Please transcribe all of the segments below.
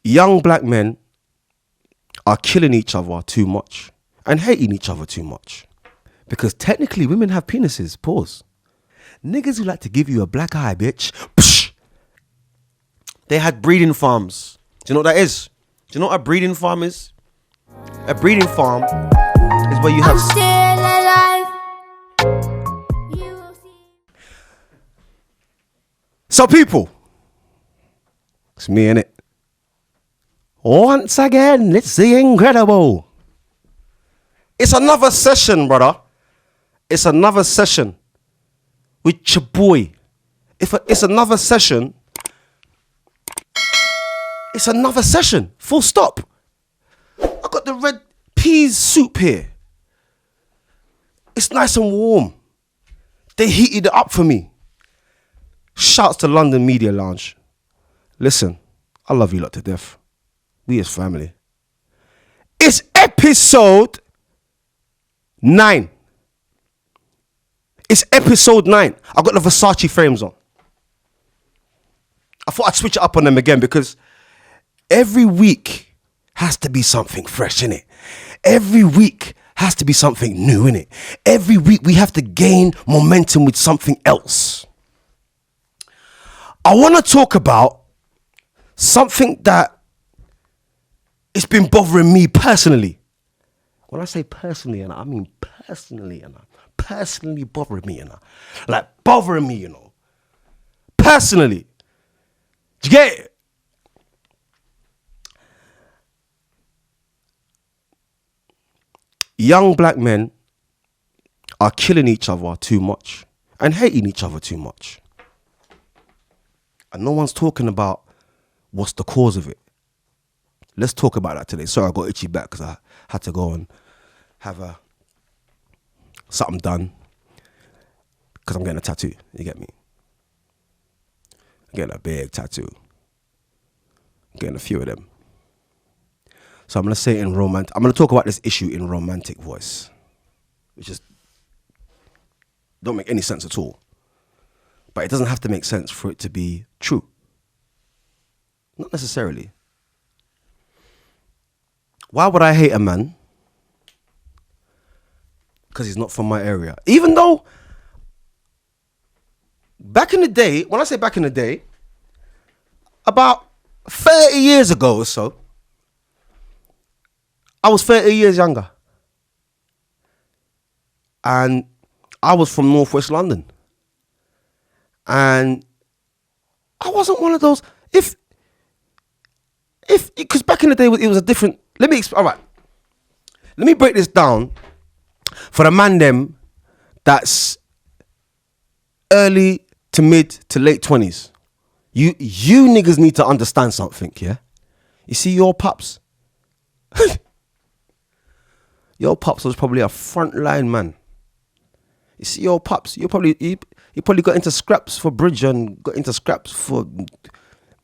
young black men are killing each other too much and hating each other too much. Because technically women have penises. Pause. Niggas who like to give you a black eye, bitch. Psh. They had breeding farms. Do you know what that is? Do you know what a breeding farm is? A breeding farm is where you have... I'm still alive. You will see. So people, it's me, innit? Once again, it's the incredible. It's another session, brother. It's another session with your boy. It's another session. It's another session. Full stop. I got the red peas soup here. It's nice and warm. They heated it up for me. Shouts to London Media Lounge. Listen, I love you lot to death. We as family. It's episode 9. It's episode 9. I got the Versace frames on. I thought I'd switch it up on them again because every week has to be something fresh, innit? Every week has to be something new, innit? Every week we have to gain momentum with something else. I want to talk about something that it's been bothering me personally. When I say personally, I mean personally, personally bothering me, like bothering me, you know, personally. Do you get it? Young black men are killing each other too much and hating each other too much. And no one's talking about what's the cause of it. Let's talk about that today. Sorry, I got itchy back because I had to go and have something done because I'm getting a tattoo. You get me? I'm getting a big tattoo. I'm getting a few of them. So I'm going to say it in romantic. I'm going to talk about this issue in romantic voice, which just don't make any sense at all. But it doesn't have to make sense for it to be true. Not necessarily. Why would I hate a man? Because he's not from my area. Even though, back in the day, when I say back in the day, about 30 years ago or so, I was 30 years younger. And I was from Northwest London. And I wasn't one of those, because back in the day, it was a different, all right. Let me break this down for the man them that's early to mid to late 20s. You niggas need to understand something, yeah? You see your pops? Your pops was probably a frontline man. You see your pops, you probably got into scraps for Bridge and got into scraps for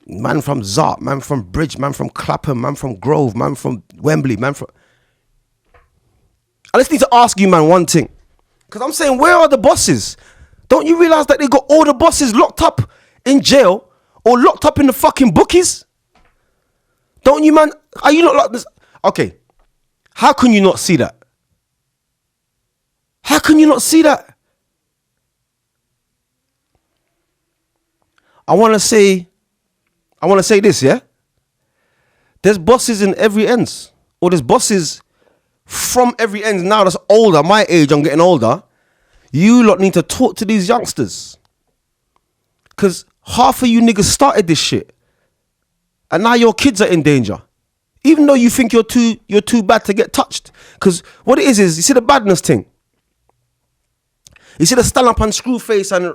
man from Zart, man from Bridge, man from Clapham, man from Grove, man from Wembley, man from... I just need to ask you, man, one thing. Because I'm saying, where are the bosses? Don't you realise that they got all the bosses locked up in jail or locked up in the fucking bookies? Don't you, man? Are you not locked? Okay. How can you not see that? How can you not see that? I want to say this, yeah? There's bosses in every ends. Or there's bosses from every end now that's older, my age, I'm getting older. You lot need to talk to these youngsters. Because half of you niggas started this shit. And now your kids are in danger. Even though you think you're too bad to get touched. Because what it is, you see the badness thing. You see the stand up and screw face and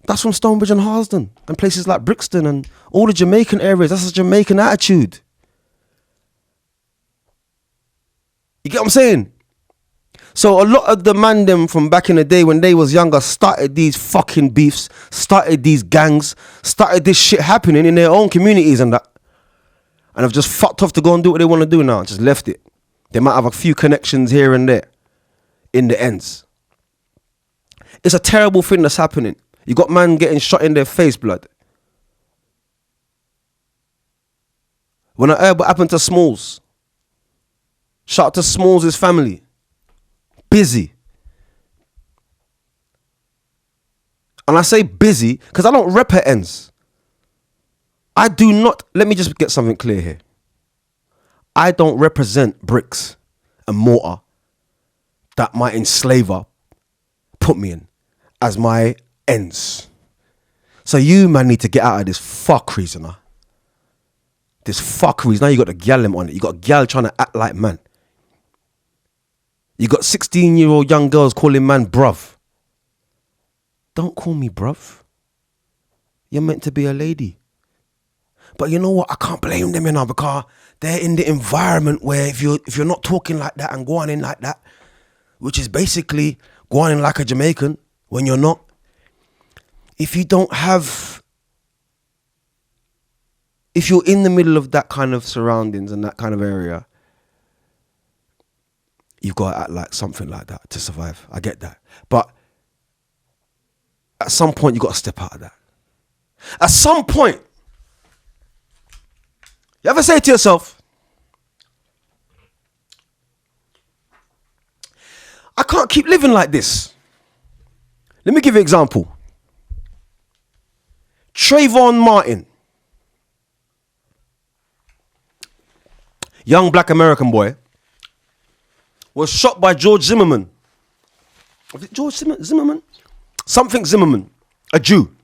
that's from Stonebridge and Harlesden and places like Brixton and all the Jamaican areas. That's a Jamaican attitude. You get what I'm saying? So a lot of the man them from back in the day when they was younger started these fucking beefs, started these gangs, started this shit happening in their own communities and that. And have just fucked off to go and do what they want to do now. Just left it. They might have a few connections here and there in the ends. It's a terrible thing that's happening. You got man getting shot in their face, blood. When I heard what happened to Smalls, shout out to Smalls' family. Busy. And I say busy because I don't rep her ends. I do not, let me just get something clear here. I don't represent bricks and mortar that my enslaver put me in as my ends. So you, man, need to get out of this fuckeries, you know. This fuckeries. Now you got the gal on it. You got a gal trying to act like man. You got 16-year-old young girls calling man bruv. Don't call me bruv. You're meant to be a lady. But you know what? I can't blame them, you know, because they're in the environment where if you're not talking like that and going in like that, which is basically going in like a Jamaican when you're not, if you don't have, if you're in the middle of that kind of surroundings and that kind of area, you've got to act like something like that to survive. I get that. But at some point, you've got to step out of that. At some point, you ever say to yourself, I can't keep living like this. Let me give you an example. Trayvon Martin, young black American boy, was shot by George Zimmerman. Was it George Zimmerman? Something Zimmerman, a Jew.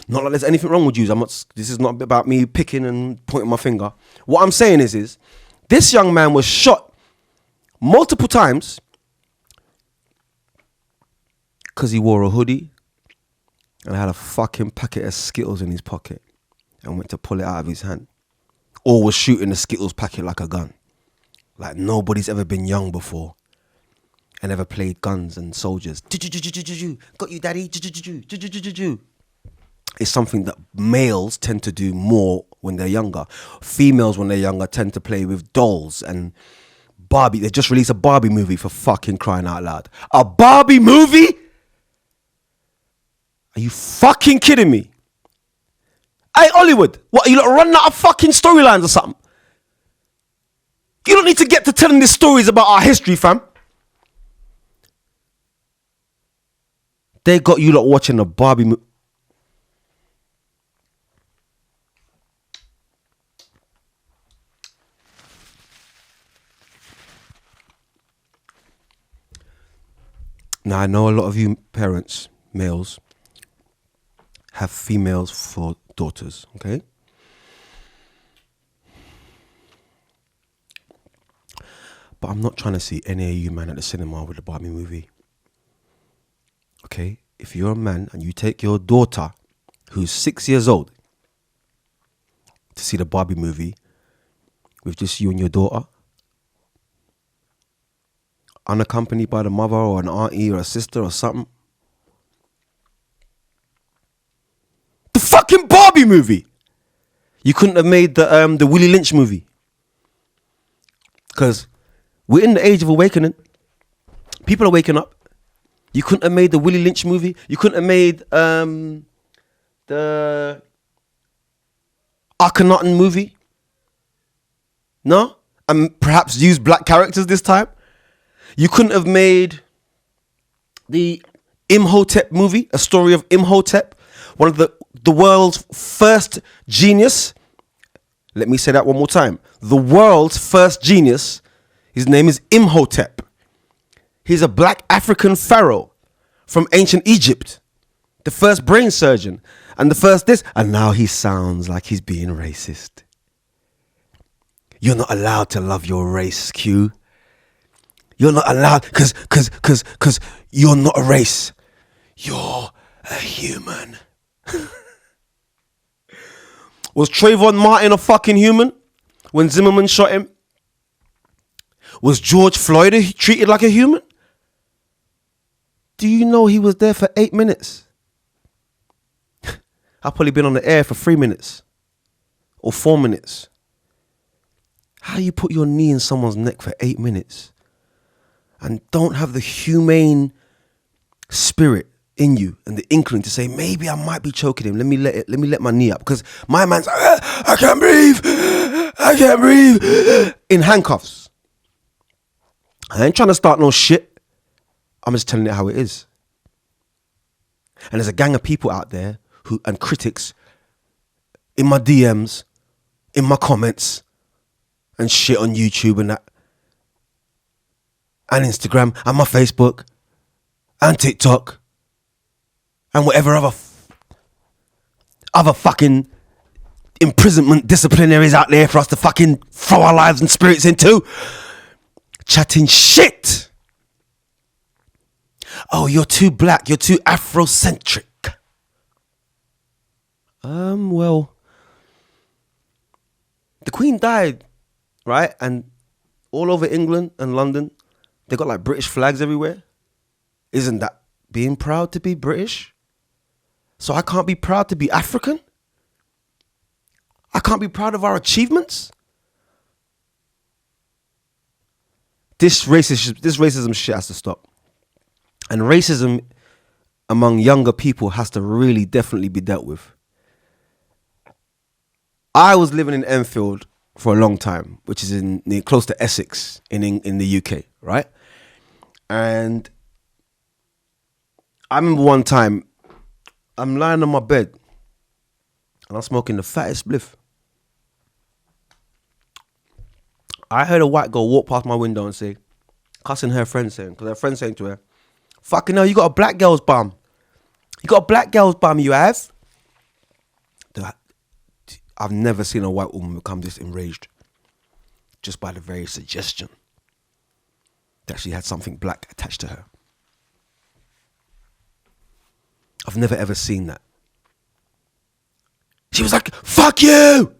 Not like there's anything wrong with Jews. This is not about me picking and pointing my finger. What I'm saying is this young man was shot multiple times because he wore a hoodie and had a fucking packet of Skittles in his pocket and went to pull it out of his hand. Or was shooting the Skittles packet like a gun. Like nobody's ever been young before and ever played guns and soldiers. Got you, daddy. It's something that males tend to do more when they're younger. Females, when they're younger, tend to play with dolls and Barbie. They just released a Barbie movie, for fucking crying out loud. A Barbie movie? Are you fucking kidding me? Hey, Hollywood, what, are you lot running out of fucking storylines or something? You don't need to get to telling these stories about our history, fam. They got you lot watching a Barbie movie. Now, I know a lot of you parents, males, have females for daughters, okay? But I'm not trying to see any of you, man, at the cinema with the Barbie movie. Okay? If you're a man and you take your daughter, who's 6 years old, to see the Barbie movie with just you and your daughter, unaccompanied by the mother or an auntie or a sister or something. The fucking Barbie movie. You couldn't have made the Willie Lynch movie. Because we're in the age of awakening. People are waking up. You couldn't have made the Willie Lynch movie. You couldn't have made the Akhenaten movie. No? And perhaps use black characters this time. You couldn't have made the Imhotep movie, a story of Imhotep, one of the world's first genius. Let me say that one more time. The world's first genius. His name is Imhotep. He's a black African pharaoh from ancient Egypt. The first brain surgeon. And the first this. And now he sounds like he's being racist. You're not allowed to love your race, Q. You're not allowed, because you're not a race. You're a human. Was Trayvon Martin a fucking human when Zimmerman shot him? Was George Floyd treated like a human? Do you know he was there for 8 minutes? I've probably been on the air for 3 minutes or 4 minutes. How you put your knee in someone's neck for 8 minutes and don't have the humane spirit in you and the inkling to say, maybe I might be choking him. Let me let my knee up. Because my man's like, I can't breathe. I can't breathe. In handcuffs. I ain't trying to start no shit. I'm just telling it how it is. And there's a gang of people out there and critics in my DMs, in my comments, and shit on YouTube and that, and Instagram, and my Facebook, and TikTok, and whatever other fucking imprisonment disciplinaries out there for us to fucking throw our lives and spirits into, chatting shit. Oh, you're too black, you're too Afrocentric. Well, the Queen died, right? And all over England and London, they got like British flags everywhere. Isn't that being proud to be British? So I can't be proud to be African? I can't be proud of our achievements? This racism shit has to stop. And racism among younger people has to really definitely be dealt with. I was living in Enfield for a long time, which is close to Essex in the UK, right? And I remember one time, I'm lying on my bed and I'm smoking the fattest spliff. I heard a white girl walk past my window and say, cussing her friend saying, because her friend saying to her, fucking hell, you got a black girl's bum. You got a black girl's bum, you have? I've never seen a white woman become this enraged just by the very suggestion that she had something black attached to her. I've never ever seen that. She was like, fuck you!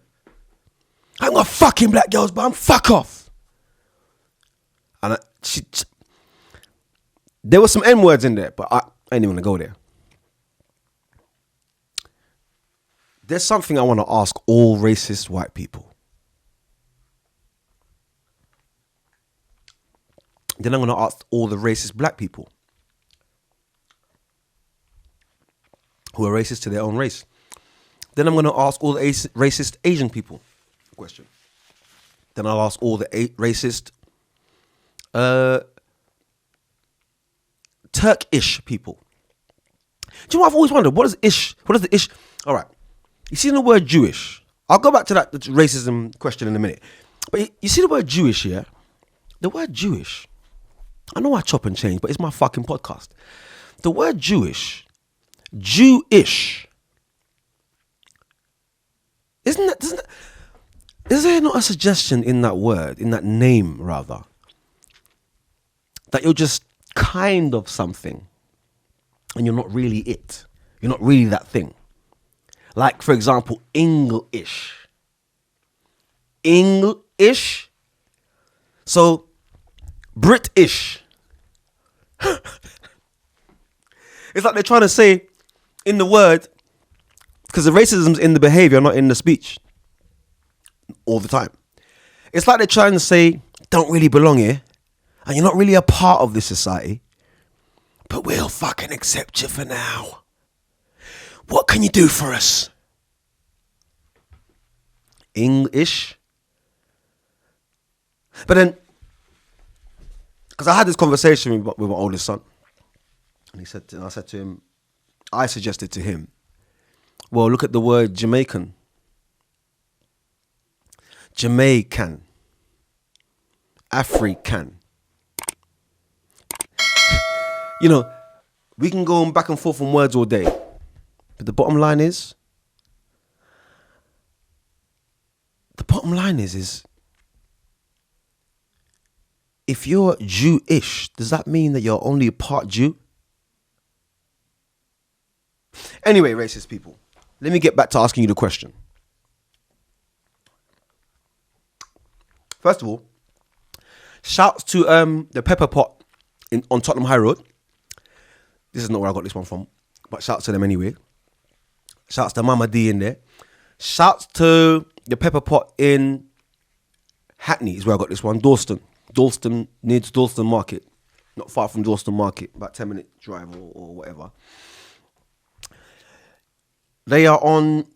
I ain't got a fucking black girl's bum, fuck off! And there were some N-words in there, but I ain't even gonna go there. There's something I want to ask all racist white people. Then I'm going to ask all the racist black people who are racist to their own race. Then I'm going to ask all the racist Asian people a question. Then I'll ask all the racist Turkish people. Do you know what I've always wondered? What is the ish? All right. You see the word Jewish? I'll go back to that racism question in a minute. But you see the word Jewish here? The word Jewish. I know I chop and change, but it's my fucking podcast. The word Jewish. Jewish. Is there not a suggestion in that word, in that name rather, that you're just kind of something and you're not really it? You're not really that thing. Like, for example, English. English. So, British. It's like they're trying to say in the word, because the racism's in the behavior, not in the speech. All the time. It's like they're trying to say, don't really belong here, and you're not really a part of this society, but we'll fucking accept you for now. What can you do for us? English. But then, because I had this conversation with my oldest son, and I said to him, I suggested to him, well, look at the word Jamaican. Jamaican. African. You know, we can go back and forth on words all day. But the bottom line is, if you're Jewish, does that mean that you're only a part Jew? Anyway, racist people, let me get back to asking you the question. First of all, shouts to the Pepper Pot on Tottenham High Road. This is not where I got this one from, but shouts to them anyway. Shouts to Mama D in there. Shouts to the Pepper Pot in Hackney is where I got this one. Dalston needs Dalston Market. Not far from Dalston Market, about 10-minute drive or whatever. They are on,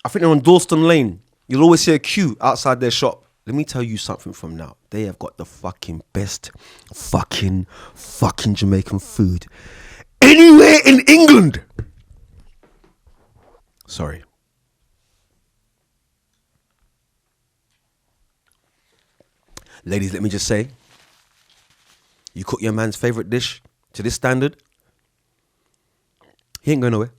I think they're on Dalston Lane. You'll always see a queue outside their shop. Let me tell you something from now. They have got the fucking best fucking Jamaican food anywhere in England. Sorry. Ladies, let me just say, you cook your man's favorite dish to this standard, he ain't going nowhere.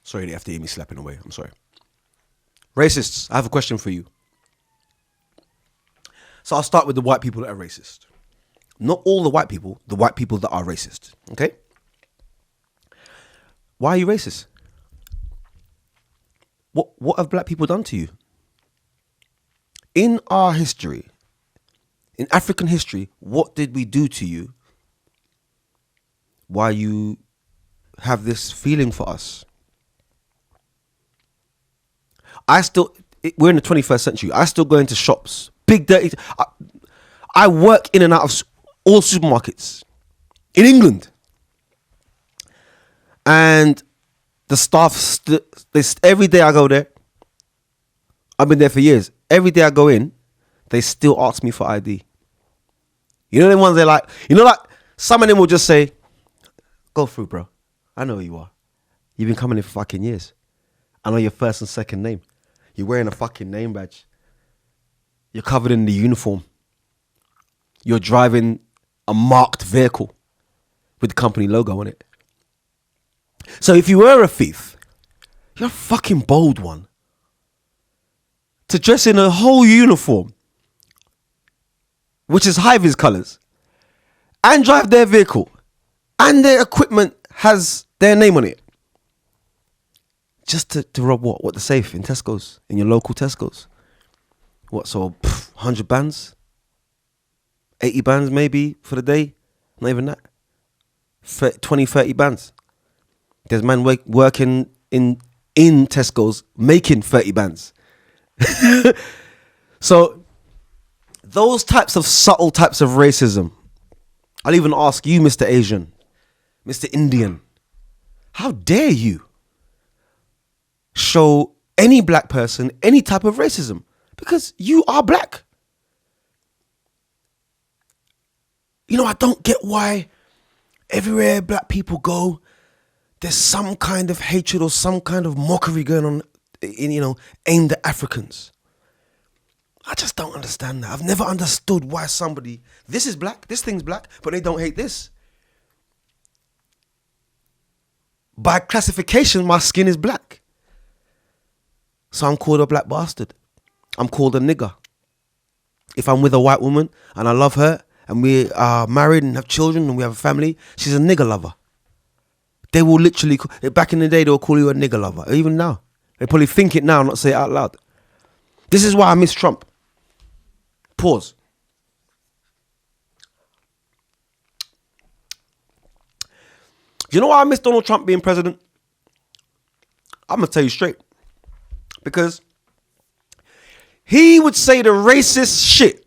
Sorry, they have to hear me slapping away. I'm sorry. Racists, I have a question for you. So I'll start with the white people that are racist. Not all the white people that are racist. Okay? Why are you racist? What have black people done to you? In our history, in African history, what did we do to you? Why you have this feeling for us? We're in the 21st century. I still go into shops, big dirty. I work in and out of all supermarkets in England. And the staff, every day I go there, I've been there for years. Every day I go in, they still ask me for ID. You know the ones they're like, like some of them will just say, go through, bro. I know who you are. You've been coming in for fucking years. I know your first and second name. You're wearing a fucking name badge. You're covered in the uniform. You're driving a marked vehicle with the company logo on it. So if you were a thief, you're a fucking bold one. To dress in a whole uniform, which is high-vis colours, and drive their vehicle, and their equipment has their name on it. Just to rob what? What, the safe in Tesco's? In your local Tesco's? What, so 100 bands? 80 bands maybe for the day? Not even that. 20, 30 bands. There's man working in Tesco's making 30 bands. So those types of subtle types of racism. I'll even ask you, Mr. Asian, Mr. Indian, how dare you show any black person any type of racism? Because you are black. I don't get why everywhere black people go, there's some kind of hatred or some kind of mockery going on, aimed at Africans. I just don't understand that. I've never understood why this is black, this thing's black, but they don't hate this. By classification, my skin is black. So I'm called a black bastard. I'm called a nigger. If I'm with a white woman and I love her and we are married and have children and we have a family, she's a nigger lover. They will literally, back in the day, they will call you a nigger lover. Even now. They probably think it now, not say it out loud. This is why I miss Trump. Pause. You know why I miss Donald Trump being president? I'm going to tell you straight. Because he would say the racist shit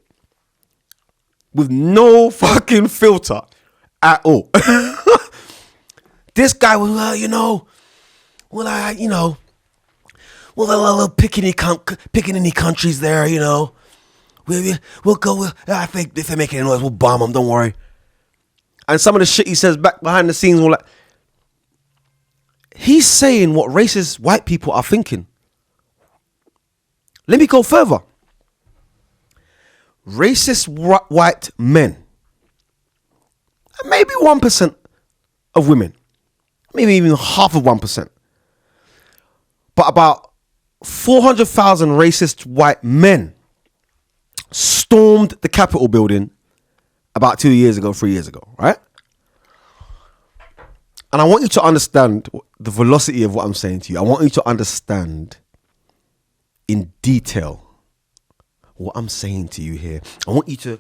with no fucking filter at all. This guy was, picking any countries there, we'll go, I think if they make any noise, we'll bomb them, don't worry. And some of the shit he says back behind the scenes, he's saying what racist white people are thinking. Let me go further. Racist white men, maybe 1% of women, maybe even half of 1%, but about 400,000 racist white men stormed the Capitol building about 3 years ago, right? And I want you to understand the velocity of what I'm saying to you. I want you to understand in detail what I'm saying to you here. I want to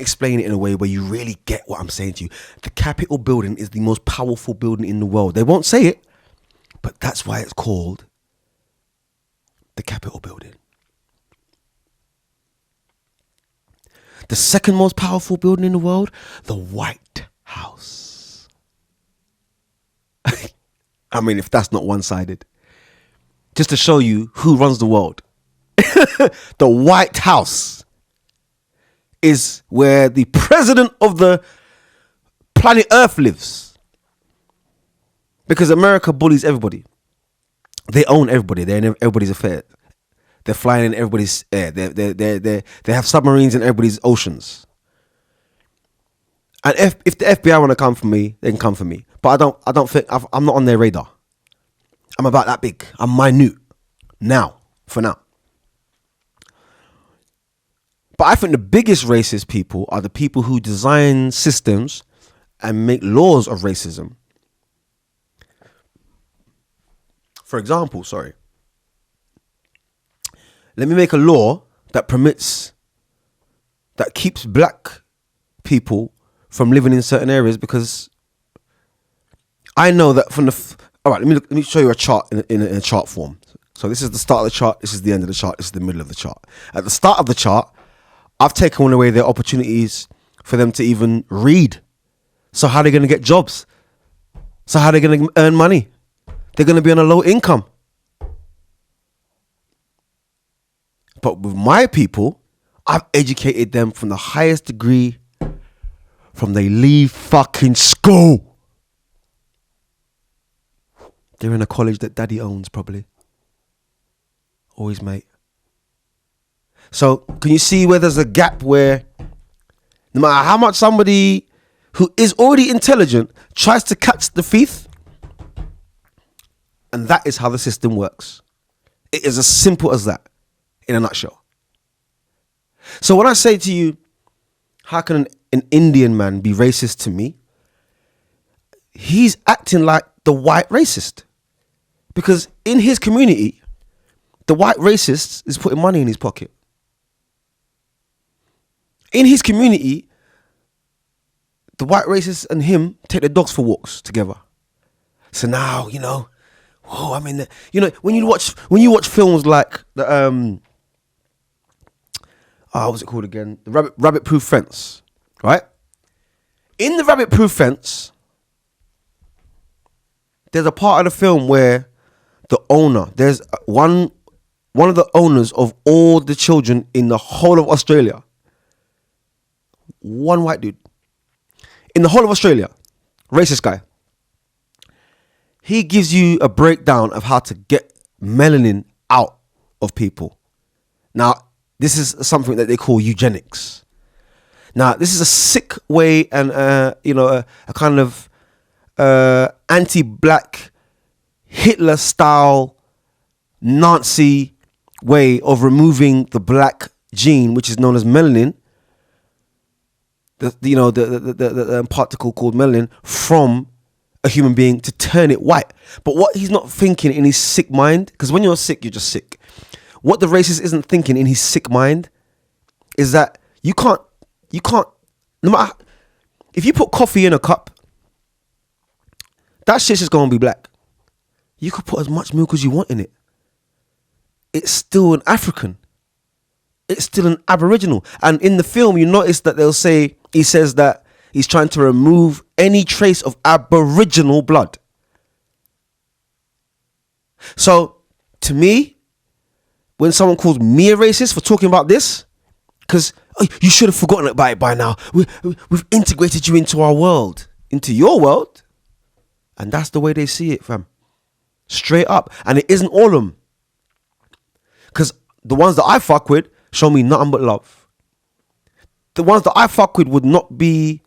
explain it in a way where you really get what I'm saying to you. The Capitol building is the most powerful building in the world. They won't say it, but that's why it's called the Capitol building. The second most powerful building in the world, the White House. I mean, if that's not one-sided. Just to show you who runs the world. The White House is where the president of the planet Earth lives. Because America bullies everybody. They own everybody. They're in everybody's affair. They're flying in everybody's air. They have submarines in everybody's oceans. And if the FBI want to come for me, they can come for me. But I don't think I'm not on their radar. I'm about that big. I'm minute for now. But I think the biggest racist people are the people who design systems and make laws of racism. For example, let me make a law that keeps black people from living in certain areas, because I know that all right, let me show you a chart in a chart form. So this is the start of the chart, this is the end of the chart, this is the middle of the chart. At the start of the chart, I've taken away their opportunities for them to even read. So how are they going to get jobs? So how are they going to earn money? They're going to be on a low income. But with my people, I've educated them from the highest degree from they leave fucking school. They're in a college that daddy owns, probably. Always, mate. So can you see where there's a gap where no matter how much somebody who is already intelligent tries to catch the thief? And that is how the system works. It is as simple as that, in a nutshell. So when I say to you, how can an Indian man be racist to me? He's acting like the white racist. Because in his community, the white racist is putting money in his pocket. In his community, the white racist and him take their dogs for walks together. So now, I mean, when you watch films like the what's it called again? The Rabbit Proof Fence, right? In the Rabbit Proof Fence, there's a part of the film where the owner, there's one of the owners of all the children in the whole of Australia. One white dude. In the whole of Australia. Racist guy. He gives you a breakdown of how to get melanin out of people. Now, this is something that they call eugenics. Now, this is a sick way and, a kind of anti-black Hitler-style Nazi way of removing the black gene, which is known as melanin, the particle called melanin, from a human being to turn it white. But what he's not thinking in his sick mind, because when you're sick, you're just sick. What the racist isn't thinking in his sick mind is that you can't, no matter, if you put coffee in a cup, that shit's just going to be black. You could put as much milk as you want in it. It's still an African. It's still an Aboriginal. And in the film, you notice that he says that he's trying to remove any trace of Aboriginal blood. So, to me, when someone calls me a racist for talking about this, because you should have forgotten about it by now. We've integrated you into our world, into your world. And that's the way they see it, fam. Straight up. And it isn't all of them. Because the ones that I fuck with show me nothing but love. The ones that I fuck with would not be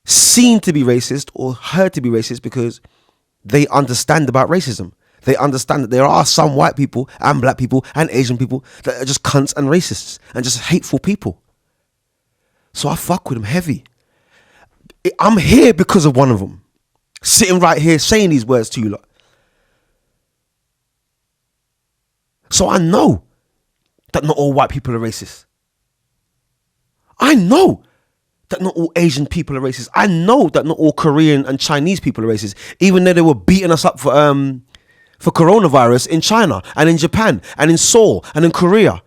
seen to be racist or heard to be racist because they understand about racism. They understand that there are some white people and black people and Asian people that are just cunts and racists and just hateful people. So I fuck with them heavy. I'm here because of one of them. Sitting right here saying these words to you lot. So I know that not all white people are racist. I know that not all Asian people are racist. I know that not all Korean and Chinese people are racist. Even though they were beating us up for coronavirus in China and in Japan and in Seoul and in Korea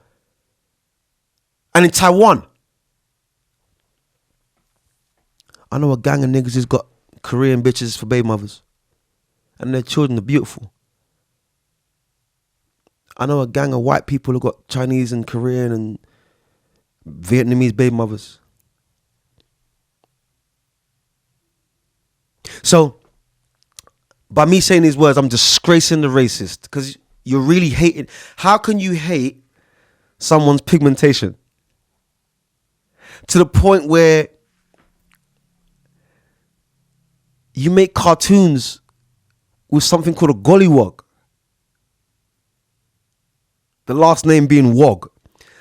and in Taiwan. I know a gang of niggas who's got Korean bitches for baby mothers. And their children are beautiful. I know a gang of white people who got Chinese and Korean and Vietnamese baby mothers. So, by me saying these words, I'm disgracing the racist, because you're really hating. How can you hate someone's pigmentation to the point where you make cartoons with something called a gollywog? The last name being Wog.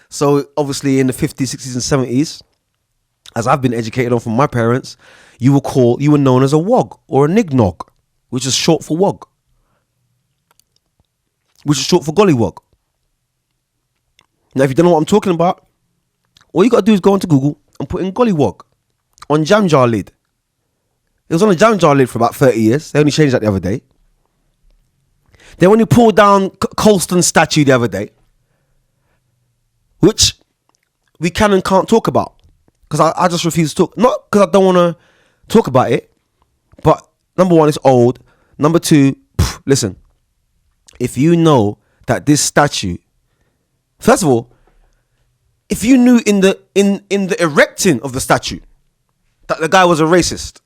So obviously in the 50s, 60s and 70s, as I've been educated on from my parents, you were known as a Wog or a Nignog, which is short for Wog, which is short for Gollywog. Now, if you don't know what I'm talking about, all you got to do is go onto Google and put in Gollywog on Jam Jar lid. It was on a Jam Jar lid for about 30 years. They only changed that the other day. Then when you pulled down Colston's statue the other day, which we can and can't talk about, because I just refuse to talk. Not because I don't want to talk about it, but number one, it's old. Number two, listen, if you know that this statue, first of all, if you knew in the erecting of the statue that the guy was a racist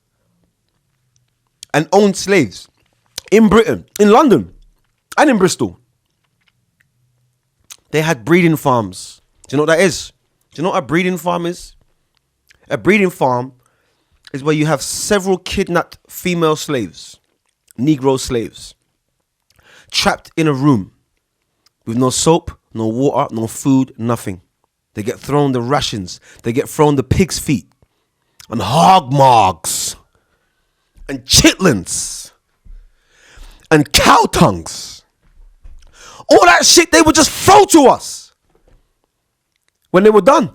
and owned slaves in Britain, in London, and in Bristol, they had breeding farms. Do you know what that is? Do you know what a breeding farm is? A breeding farm is where you have several kidnapped female slaves, Negro slaves, trapped in a room with no soap, no water, no food, nothing. They get thrown the rations. They get thrown the pig's feet and hog margs and chitlins and cow tongues. All that shit they would just throw to us when they were done.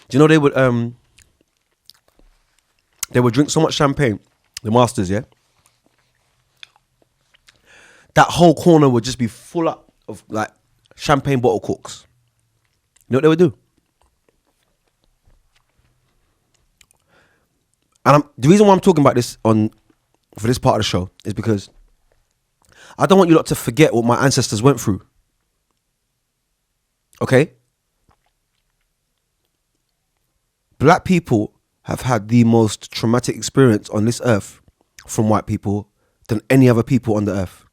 Do you know they would drink so much champagne, the masters, yeah? That whole corner would just be full up of like champagne bottle corks. You know what they would do? And the reason why I'm talking about this for this part of the show is because I don't want you lot to forget what my ancestors went through. Okay? Black people have had the most traumatic experience on this earth from white people than any other people on the earth.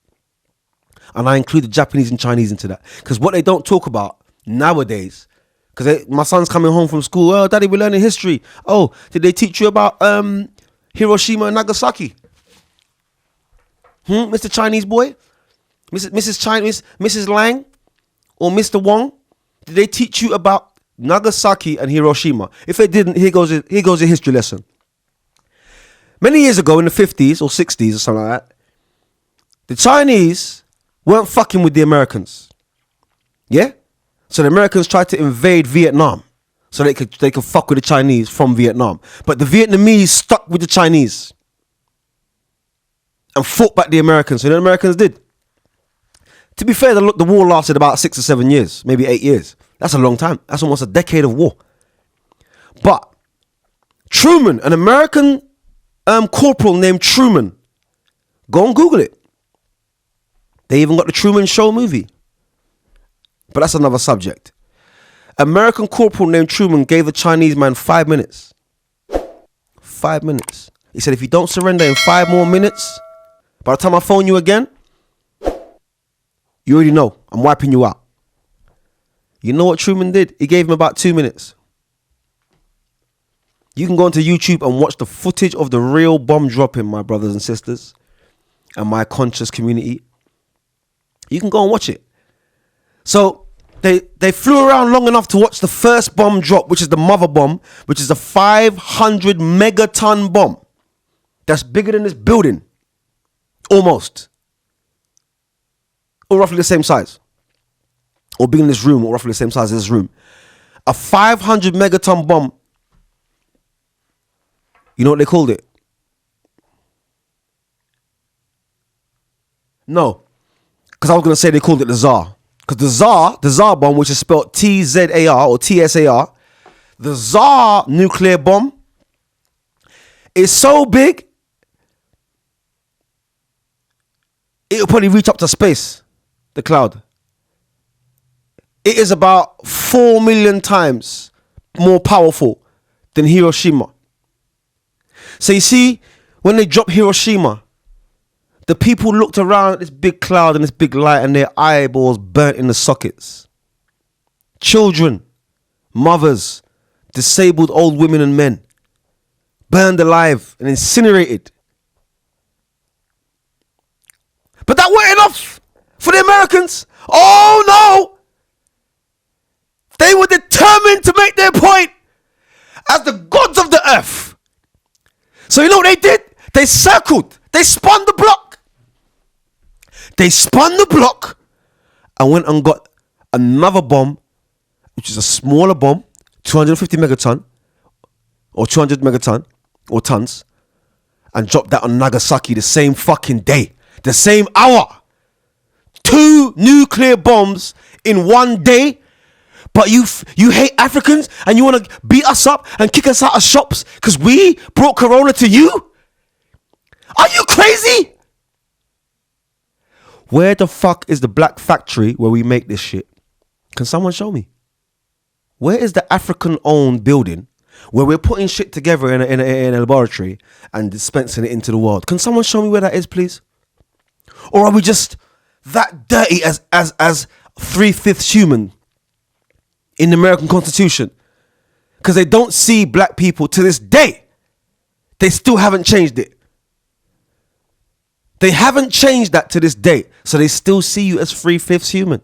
And I include the Japanese and Chinese into that. Because what they don't talk about nowadays, because my son's coming home from school, oh, Daddy, we're learning history. Oh, did they teach you about Hiroshima and Nagasaki? Mr. Chinese boy? Mrs. Lang? Or Mr. Wong? Did they teach you about Nagasaki and Hiroshima? If they didn't, here goes a history lesson. Many years ago, in the 50s or 60s or something like that, the Chinese weren't fucking with the Americans. Yeah? So the Americans tried to invade Vietnam so they could fuck with the Chinese from Vietnam. But the Vietnamese stuck with the Chinese and fought back the Americans. So the Americans did. To be fair, the war lasted about 6 or 7 years, maybe 8 years. That's a long time. That's almost a decade of war. But Truman, an American corporal named Truman, go and Google it. They even got the Truman Show movie. But that's another subject. American corporal named Truman gave the Chinese man 5 minutes. 5 minutes. He said, if you don't surrender in 5 more minutes, by the time I phone you again, you already know, I'm wiping you out. You know what Truman did? He gave him about 2 minutes. You can go onto YouTube and watch the footage of the real bomb dropping, my brothers and sisters, and my conscious community. You can go and watch it. So they flew around long enough to watch the first bomb drop, which is the mother bomb, which is a 500 megaton bomb. That's bigger than this building. Almost. Or roughly the same size. Or bigger than this room, or roughly the same size as this room. A 500 megaton bomb. You know what they called it? No. Because I was going to say they called it the Tsar. Because the Tsar bomb, which is spelled Tzar or Tsar, the Tsar nuclear bomb is so big, it'll probably reach up to space, the cloud. It is about 4 million times more powerful than Hiroshima. So you see, when they dropped Hiroshima, the people looked around at this big cloud and this big light and their eyeballs burnt in the sockets. Children, mothers, disabled old women and men, burned alive and incinerated. But that wasn't enough for the Americans. Oh no! They were determined to make their point as the gods of the earth. So you know what they did? They circled. They spun the block. They spun the block and went and got another bomb, which is a smaller bomb, 250 megaton or 200 megaton or tons, and dropped that on Nagasaki the same fucking day, the same hour. 2 nuclear bombs in one day. But you hate Africans and you want to beat us up and kick us out of shops because we brought Corona to you? Are you crazy? Where the fuck is the black factory where we make this shit? Can someone show me? Where is the African-owned building where we're putting shit together in a laboratory and dispensing it into the world? Can someone show me where that is, please? Or are we just that dirty as 3/5 human in the American Constitution? Because they don't see black people to this day. They still haven't changed it. They haven't changed that to this day. So they still see you as 3/5 human.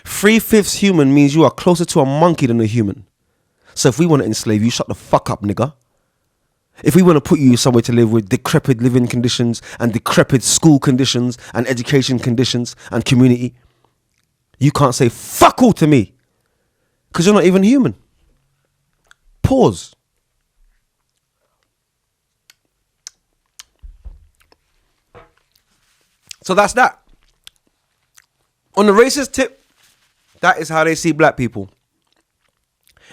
3/5 human means you are closer to a monkey than a human. So if we want to enslave you, shut the fuck up, nigga. If we want to put you somewhere to live with decrepit living conditions and decrepit school conditions and education conditions and community, you can't say fuck all to me because you're not even human. Pause. So that's that. On the racist tip, that is how they see black people.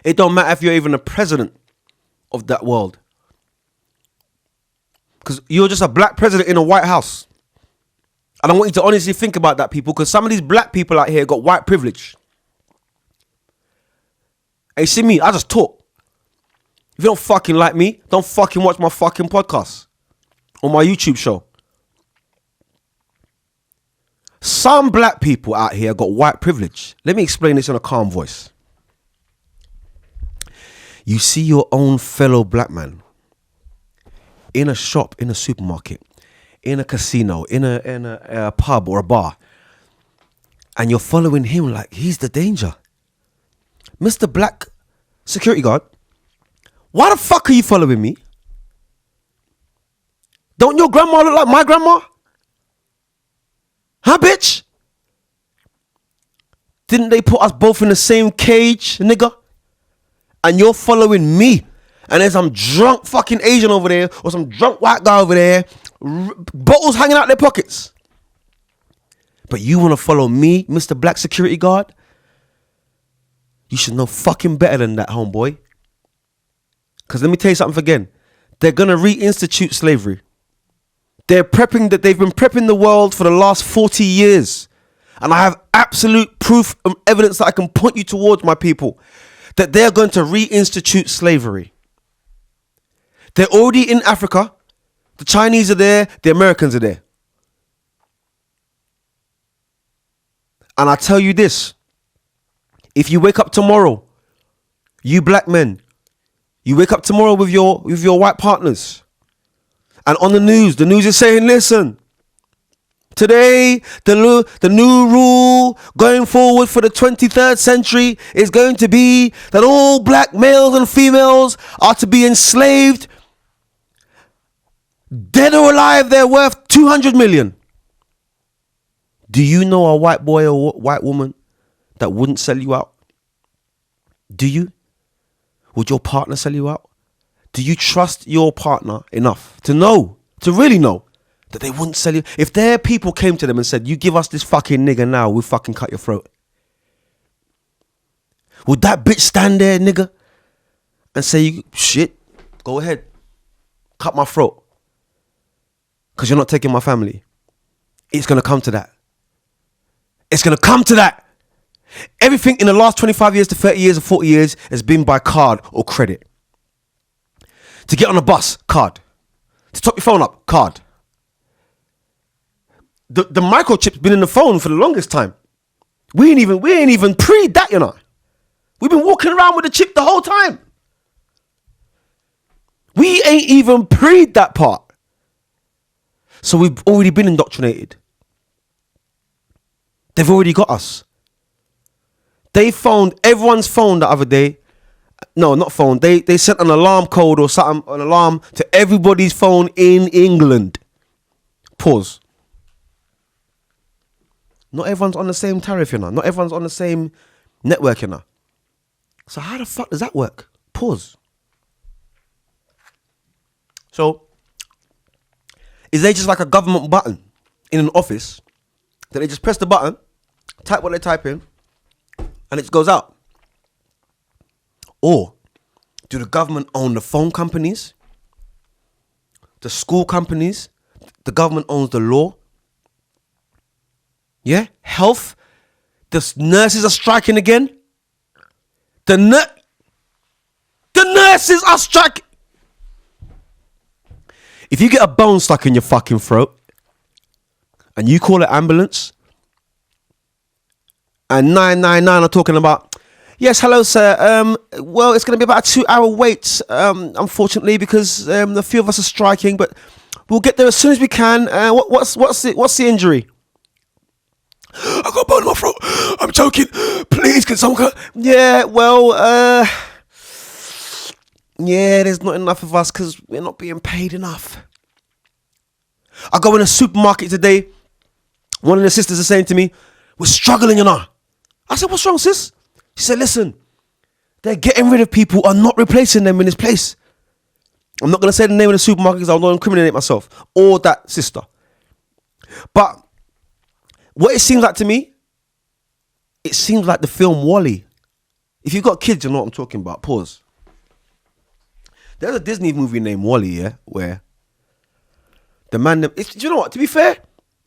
It don't matter if you're even a president of that world. Because you're just a black president in a White House. And I want you to honestly think about that, people, because some of these black people out here got white privilege. Hey, see me, I just talk. If you don't fucking like me, don't fucking watch my fucking podcast or my YouTube show. Some black people out here got white privilege. Let me explain this in a calm voice. You see your own fellow black man in a shop, in a supermarket, in a casino, in a pub or a bar, and you're following him like he's the danger. Mr. Black Security Guard, why the fuck are you following me? Don't your grandma look like my grandma? Huh, bitch? Didn't they put us both in the same cage, nigga? And you're following me. And there's some drunk fucking Asian over there or some drunk white guy over there, bottles hanging out their pockets. But you want to follow me, Mr. Black Security Guard? You should know fucking better than that, homeboy. Because let me tell you something again. They're going to reinstitute slavery. They've been prepping the world for the last 40 years. And I have absolute proof and evidence that I can point you towards, my people, that they're going to reinstitute slavery. They're already in Africa. The Chinese are there. The Americans are there. And I tell you this. If you wake up tomorrow, you black men, you wake up tomorrow with your white partners, and on the news is saying, listen, today the new rule going forward for the 23rd century is going to be that all black males and females are to be enslaved. Dead or alive, they're worth 200 million. Do you know a white boy or white woman that wouldn't sell you out? Do you? Would your partner sell you out? Do you trust your partner enough to know, to really know that they wouldn't sell you. If their people came to them and said, you give us this fucking nigga now, we'll fucking cut your throat. Would that bitch stand there, nigga, and say, shit, go ahead, cut my throat, because you're not taking my family? It's going to come to that. It's going to come to that. Everything in the last 25 years to 30 years or 40 years has been by card or credit. To get on a bus, card. To top your phone up, card. The microchip's been in the phone for the longest time. We ain't even pre that, you know. We've been walking around with the chip the whole time. We ain't even pre that part. So we've already been indoctrinated. They've already got us. They phoned everyone's phone the other day. No, not phone. They sent an alarm code or something, an alarm to everybody's phone in England. Pause. Not everyone's on the same tariff, you know. Not everyone's on the same network, you know. So how the fuck does that work? Pause. So, is there just like a government button in an office that they just press the button, type what they type in, and it goes out? Or do the government own the phone companies, the school companies? The government owns the law. Yeah, health. The nurses are striking again. The nurses are striking. If you get a bone stuck in your fucking throat and you call an ambulance and 999 are talking about, yes, hello, sir. Well, it's going to be about a 2-hour wait, unfortunately, because a few of us are striking, but we'll get there as soon as we can. What's the injury? I got a bone in my throat. I'm choking. Please, can someone come? Yeah, well, yeah, there's not enough of us because we're not being paid enough. I go in a supermarket today. One of the sisters is saying to me, we're struggling, you know. I said, what's wrong, sis? She said, listen, they're getting rid of people and not replacing them in this place. I'm not going to say the name of the supermarket because I don't incriminate myself or that sister. But what it seems like to me, it seems like the film WALL-E. If you've got kids, you know what I'm talking about. Pause. There's a Disney movie named WALL-E, yeah, where the man, do you know what, to be fair,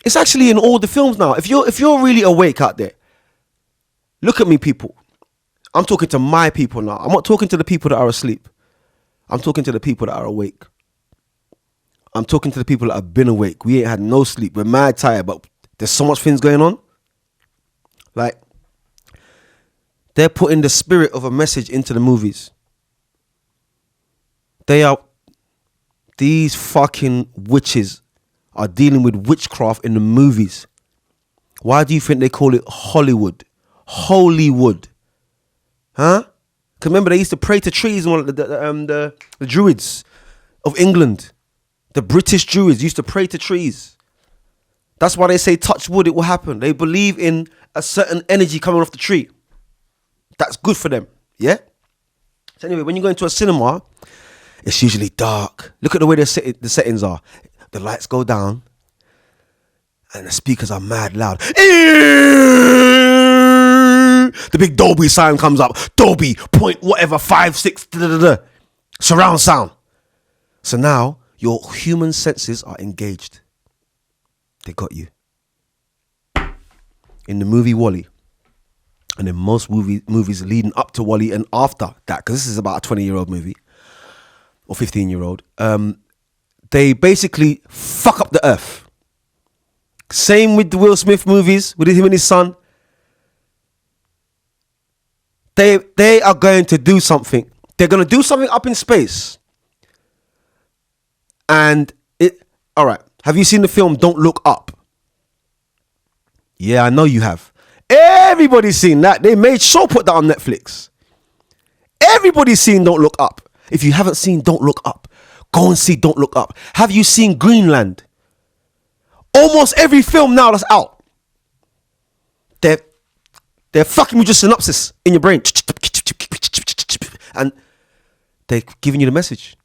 it's actually in all the films now. If you're really awake out there, look at me, people. I'm talking to my people now. I'm not talking to the people that are asleep. I'm talking to the people that are awake. I'm talking to the people that have been awake. We ain't had no sleep. We're mad tired, but there's so much things going on. Like, they're putting the spirit of a message into the movies. These fucking witches are dealing with witchcraft in the movies. Why do you think they call it Hollywood? Holywood. Huh? Because remember, they used to pray to trees, and the Druids of England. The British Druids used to pray to trees. That's why they say touch wood, it will happen. They believe in a certain energy coming off the tree. That's good for them. Yeah? So anyway, when you go into a cinema, it's usually dark. Look at the way the settings are. The lights go down and the speakers are mad loud. The big Dolby sign comes up. Dolby, point whatever, 5, 6, surround sound. So now your human senses are engaged. They got you. In the movie WALL-E, and in most movies leading up to WALL-E and after that, because this is about a 20-year-old movie, or 15-year-old, they basically fuck up the earth. Same with the Will Smith movies, with him and his son. They are going to do something. They're going to do something up in space. And all right, have you seen the film Don't Look Up? Yeah, I know you have. Everybody's seen that. They made sure put that on Netflix. Everybody's seen Don't Look Up. If you haven't seen Don't Look Up, go and see Don't Look Up. Have you seen Greenland? Almost every film now that's out, they're fucking with your synopsis in your brain. And they're giving you the message.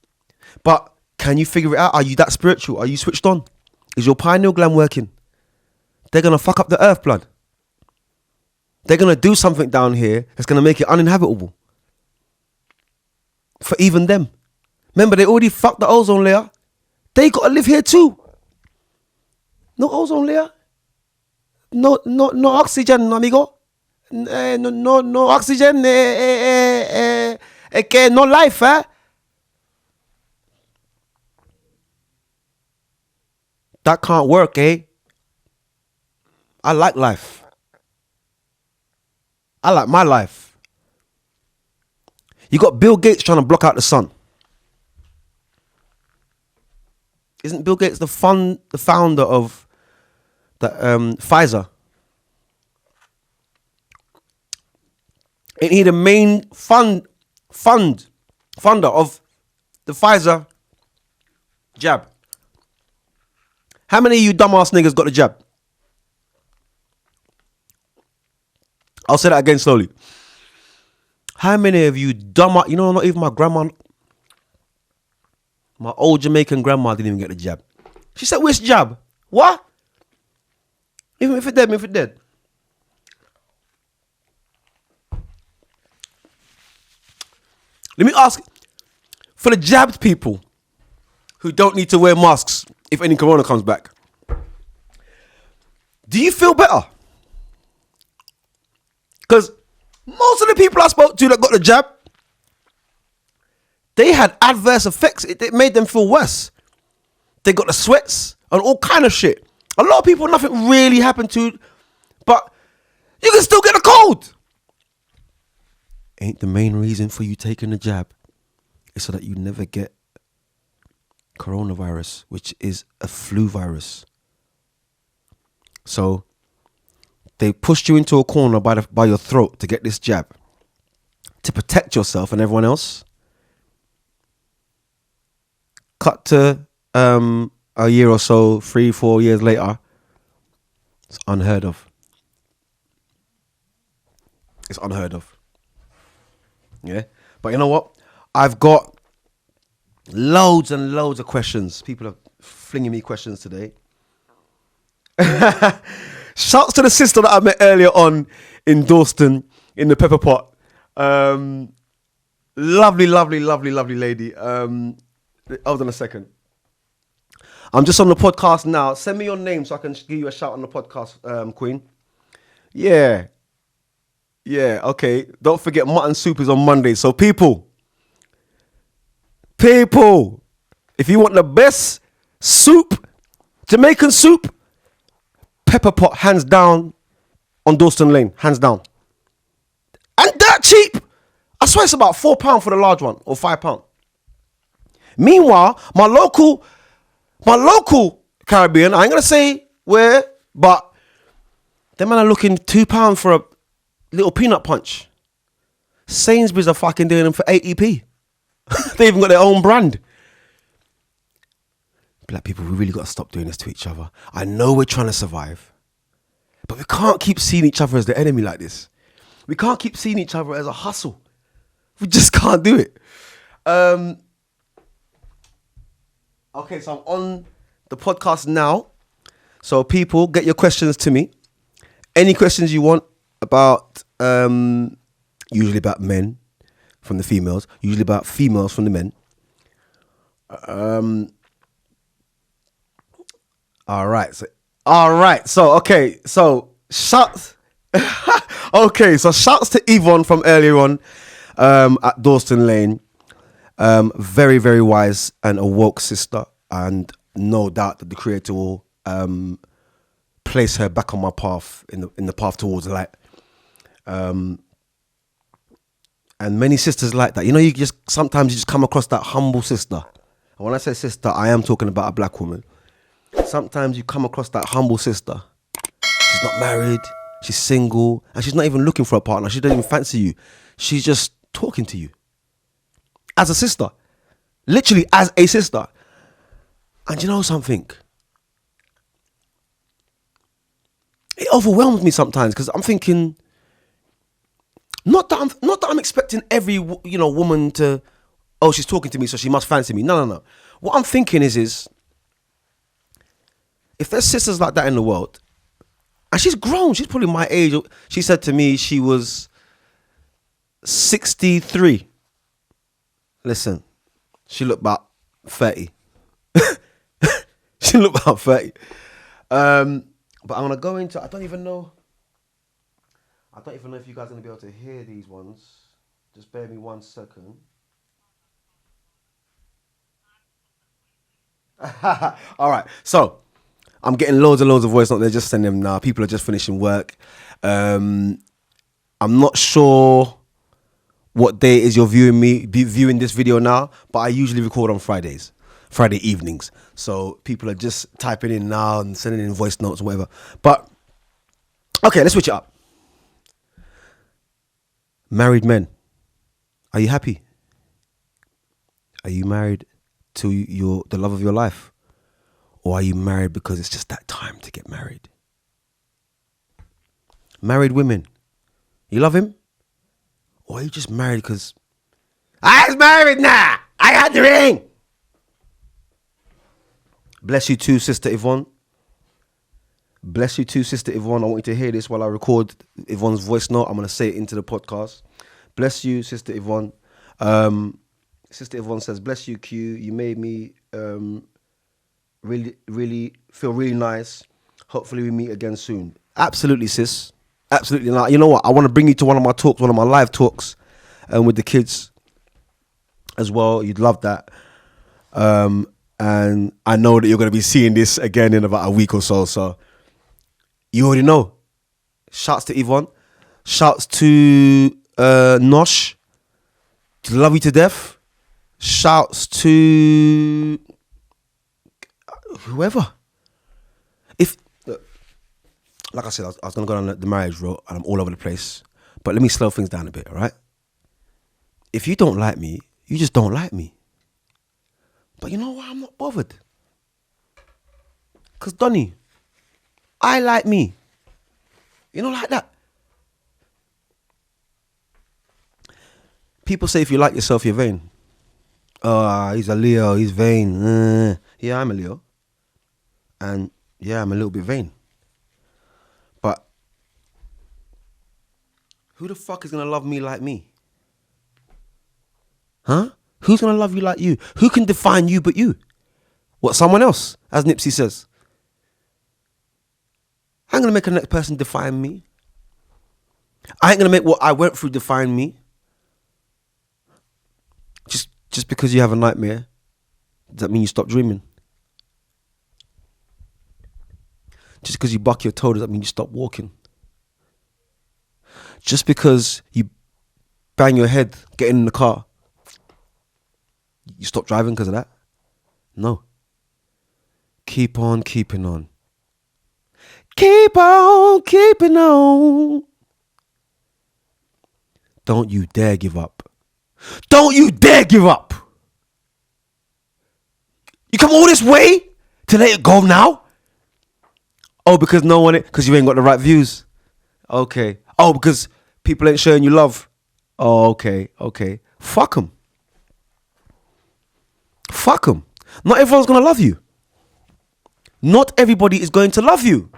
But can you figure it out? Are you that spiritual? Are you switched on? Is your pineal gland working? They're going to fuck up the earth, blood. They're going to do something down here that's going to make it uninhabitable. For even them. Remember, they already fucked the ozone layer. They got to live here too. No ozone layer. No oxygen, amigo. No oxygen. No life, eh? That can't work, eh? I like life. I like my life. You got Bill Gates trying to block out the sun. Isn't Bill Gates the founder of the Pfizer? Ain't he the main funder of the Pfizer jab? How many of you dumbass niggas got the jab? I'll say that again slowly. How many of you not even my grandma, my old Jamaican grandma didn't even get the jab. She said, which jab? What? Even if it dead. Let me ask, for the jabbed people who don't need to wear masks if any corona comes back, do you feel better? Because most of the people I spoke to that got the jab, they had adverse effects. It made them feel worse. They got the sweats and all kind of shit. A lot of people, nothing really happened to, but you can still get a cold. Ain't the main reason for you taking the jab is so that you never get coronavirus, which is a flu virus. So they pushed you into a corner by your throat to get this jab to protect yourself and everyone else. Cut to a year or so, 3-4 years later, it's unheard of. It's unheard of. Yeah, but you know what? I've got loads and loads of questions. People are flinging me questions today. Shouts to the sister that I met earlier on in Dawston in the Pepper Pot. Lovely lady. Hold on a second. I'm just on the podcast now. Send me your name so I can give you a shout on the podcast, Queen. Yeah, okay. Don't forget mutton soup is on Monday. So people, if you want the best soup, Jamaican soup, Pepper Pot, hands down, on Dawston Lane, hands down. And that cheap. I swear it's about £4 for the large one, or £5. Meanwhile, my local Caribbean, I ain't gonna say where, but them man are looking £2 for a little peanut punch. Sainsbury's are fucking doing them for 80p. They even got their own brand. Black people, we really got to stop doing this to each other. I know we're trying to survive, but we can't keep seeing each other as the enemy like this. We can't keep seeing each other as a hustle. We just can't do it. Okay, so I'm on the podcast now. So people, get your questions to me. Any questions you want about, usually about men from the females, usually about females from the men. All right. So shouts. Okay, so shouts to Yvonne from earlier on at Dawston Lane. Very, very wise and a woke sister, and no doubt that the Creator will place her back on my path in the path towards the light. And many sisters like that. You know, sometimes you just come across that humble sister. And when I say sister, I am talking about a black woman. Sometimes you come across that humble sister. She's not married, she's single, and she's not even looking for a partner. She doesn't even fancy you. She's just talking to you as a sister, literally as a sister. And you know something? It overwhelms me sometimes because I'm thinking, not that I'm expecting every woman to, oh, she's talking to me, so she must fancy me. No. What I'm thinking is If there's sisters like that in the world, and she's grown, she's probably my age. She said to me she was 63. Listen, she looked about 30. She looked about 30. But I'm gonna go into. I don't even know if you guys are gonna be able to hear these ones. Just bear me 1 second. All right, so I'm getting loads and loads of voice notes. They're just sending them now. People are just finishing work. I'm not sure what day is you're viewing this video now, but I usually record on Friday evenings. So people are just typing in now and sending in voice notes and whatever. But okay, let's switch it up. Married men, are you happy? Are you married to the love of your life? Or are you married because it's just that time to get married? Married women, you love him? Or are you just married because I was married now? I had the ring. Bless you too, Sister Yvonne. Bless you too, Sister Yvonne. I want you to hear this while I record Yvonne's voice note. I'm going to say it into the podcast. Bless you, Sister Yvonne. Sister Yvonne says, bless you, Q. You made me really feel really nice. Hopefully we meet again soon. Absolutely, sis. Absolutely not. You know what? I want to bring you to one of my talks, one of my live talks with the kids as well. You'd love that. And I know that you're going to be seeing this again in about a week or so. So you already know. Shouts to Yvonne. Shouts to Nosh. Love you to death. Shouts to whoever. Like I said, I was going to go down the marriage road and I'm all over the place. But let me slow things down a bit, all right? If you don't like me, you just don't like me. But you know what? I'm not bothered. Because, Donny, I like me. You know, like that. People say if you like yourself, you're vain. Oh, he's a Leo, he's vain. Yeah, I'm a Leo. And yeah, I'm a little bit vain. But who the fuck is going to love me like me? Huh? Who's going to love you like you? Who can define you but you? What, someone else, as Nipsey says? I ain't going to make a next person define me. I ain't going to make what I went through define me. Just because you have a nightmare, does that mean you stop dreaming? Just because you buck your toe, does that mean you stop walking? Just because you bang your head getting in the car, you stop driving because of that? No. Keep on keeping on. Keep on keeping on. Don't you dare give up. Don't you dare give up. You come all this way to let it go now? Oh, because because you ain't got the right views. Okay. Oh, because people ain't showing you love. Oh, okay. Fuck them. Fuck them. Not everyone's going to love you. Not everybody is going to love you.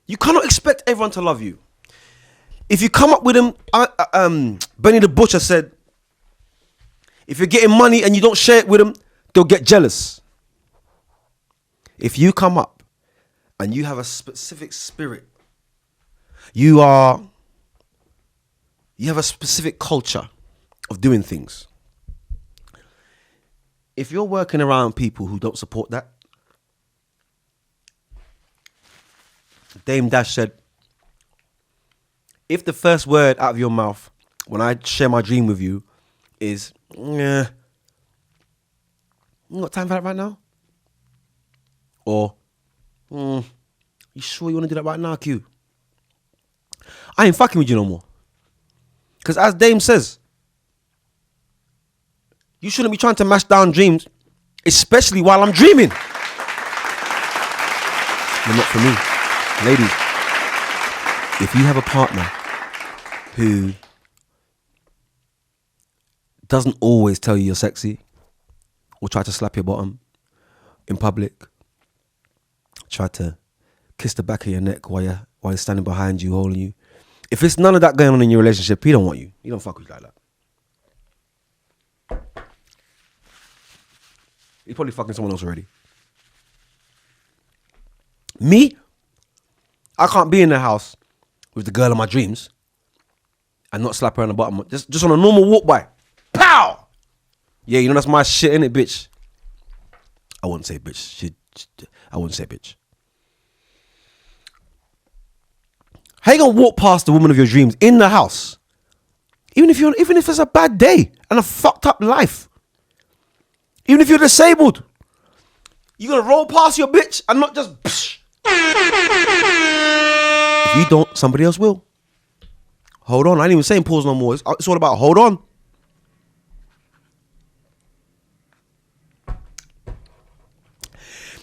You cannot expect everyone to love you. If you come up with them, Benny the Butcher said, if you're getting money and you don't share it with them, they'll get jealous. If you come up and you have a specific spirit, you have a specific culture of doing things. If you're working around people who don't support that, Dame Dash said, if the first word out of your mouth when I share my dream with you is, you got time for that right now? Or, you sure you want to do that right now, Q? I ain't fucking with you no more. Because as Dame says, you shouldn't be trying to mash down dreams, especially while I'm dreaming. But not for me. Ladies, if you have a partner who doesn't always tell you you're sexy or try to slap your bottom in public, tried to kiss the back of your neck while he's standing behind you, holding you. If it's none of that going on in your relationship, he don't want you. He don't fuck with you like that. He's probably fucking someone else already. Me? I can't be in the house with the girl of my dreams and not slap her on the bottom. Just on a normal walk by. Pow! Yeah, you know that's my shit, innit, bitch? I wouldn't say bitch. I wouldn't say bitch. How you gonna walk past the woman of your dreams in the house? Even if it's a bad day and a fucked up life. Even if you're disabled. You gonna roll past your bitch and not just psh. If you don't, somebody else will. Hold on. I ain't even saying pause no more. It's all about hold on.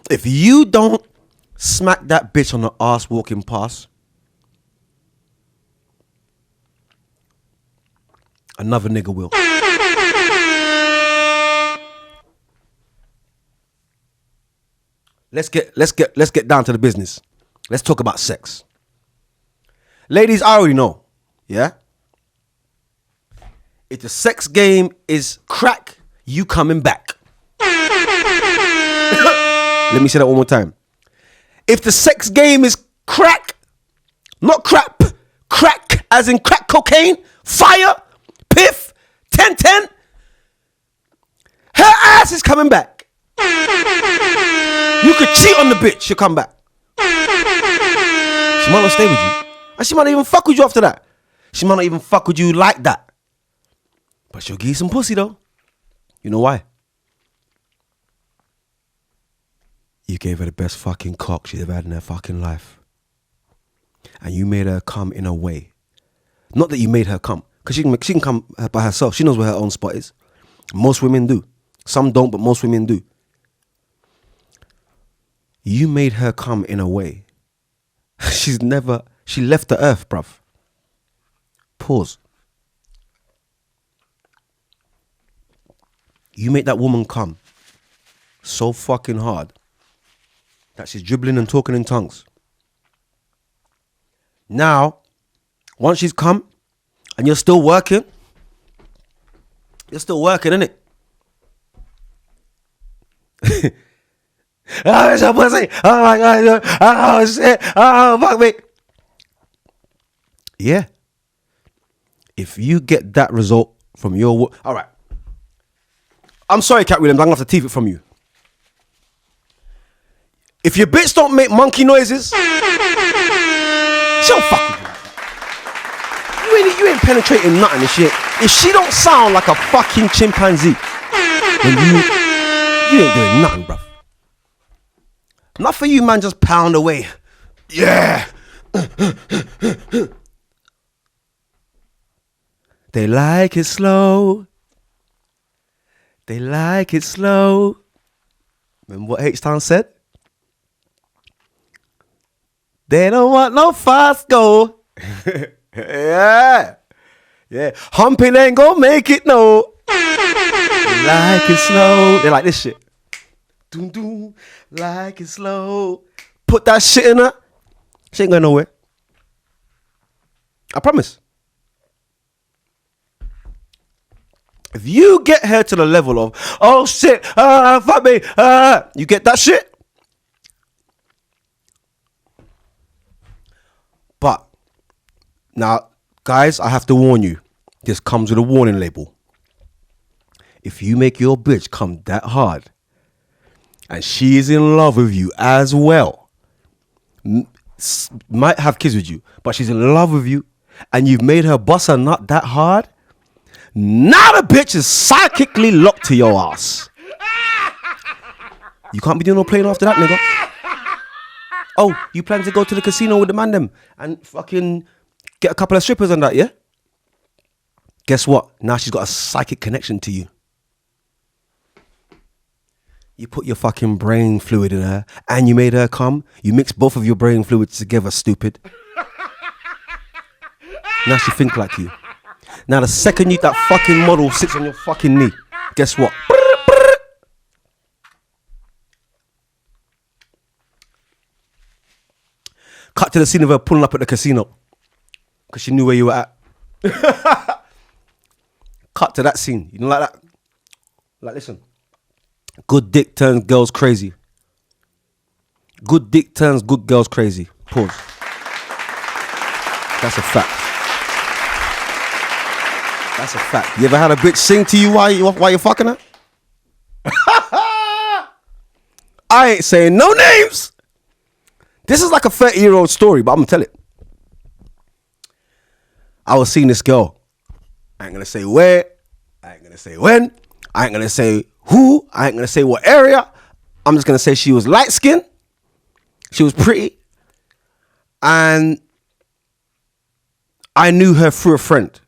If you don't smack that bitch on the ass walking past, another nigga will. Let's get down to the business. Let's talk about sex. Ladies, I already know. Yeah? If the sex game is crack, you coming back. Let me say that one more time. If the sex game is crack, not crap, crack as in crack cocaine, fire, piff, 10-10, her ass is coming back. You could cheat on the bitch, she'll come back. She might not stay with you. And she might not even fuck with you after that. She might not even fuck with you like that. But she'll give you some pussy though. You know why? You gave her the best fucking cock she's ever had in her fucking life. And you made her come in a way. Not that you made her come. Because she can come by herself. She knows where her own spot is. Most women do. Some don't, but most women do. You made her come in a way. She left the earth, bruv. Pause. You make that woman come so fucking hard that she's dribbling and talking in tongues. Now, once she's come and you're still working, innit? Oh, it's a pussy. Oh my God. Oh shit. Oh, fuck me. Yeah. If you get that result from your work. All right. I'm sorry, Cat Williams. I'm going to have to teeth it from you. If your bitch don't make monkey noises, she don't fuck with you. You ain't penetrating nothing and shit. If she don't sound like a fucking chimpanzee, then you ain't doing nothing, bruv. Not for you, man, just pound away. Yeah. They like it slow. They like it slow. Remember what H-Town said? They don't want no fast go. Yeah. Yeah. Humping ain't gonna make it, no. They like it slow. They like this shit. Doom, doom. Like it slow. Put that shit in her. She ain't going nowhere. I promise. If you get her to the level of, oh shit, fuck me, you get that shit. But now, guys, I have to warn you. This comes with a warning label. If you make your bitch come that hard and she is in love with you as well, might have kids with you, but she's in love with you and you've made her bust her nut that hard, now the bitch is psychically locked to your ass. You can't be doing no playing after that, nigga. Oh, you plan to go to the casino with the man them and fucking get a couple of strippers and that, yeah? Guess what? Now she's got a psychic connection to you. You put your fucking brain fluid in her and you made her come. You mix both of your brain fluids together, stupid. Now she think like you. Now the second that fucking model sits on your fucking knee, guess what? Cut to the scene of her pulling up at the casino. Because she knew where you were at. Cut to that scene. You know, like that? Like, listen. Good dick turns girls crazy. Good dick turns good girls crazy. Pause. That's a fact. That's a fact. You ever had a bitch sing to you while you're fucking her? I ain't saying no names. This is like a 30-year-old story, but I'm gonna tell it. I was seeing this girl. I ain't gonna say where. I ain't gonna say when. I ain't gonna say who. I ain't gonna say what area. I'm just gonna say she was light skinned. She was pretty. And I knew her through a friend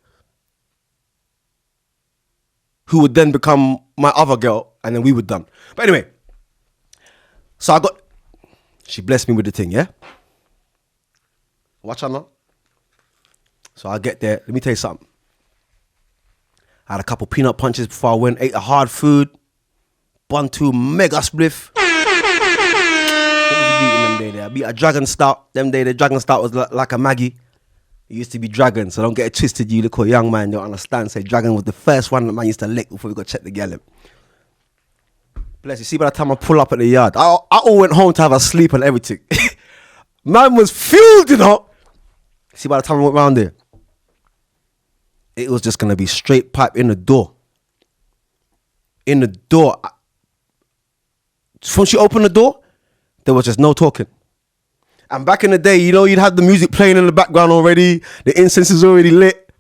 who would then become my other girl, and then we were done. But anyway, so she blessed me with the thing, yeah? Watch out now. So I get there. Let me tell you something. I had a couple peanut punches before I went, ate a hard food, bun two mega spliff. What was I beating them day there? I beat a dragon stout. Them day the dragon stout was like a Maggie. It used to be dragon, so don't get it twisted, you little young man. Don't understand. Say dragon was the first one that man used to lick before we got to check the gallon. Bless you. See, by the time I pull up at the yard, I all went home to have a sleep and everything. Man was fueled, you know. See, by the time I went round there, it was just going to be straight pipe in the door. In the door. Once you open the door, there was just no talking. And back in the day, you know, you'd have the music playing in the background already. The incense is already lit.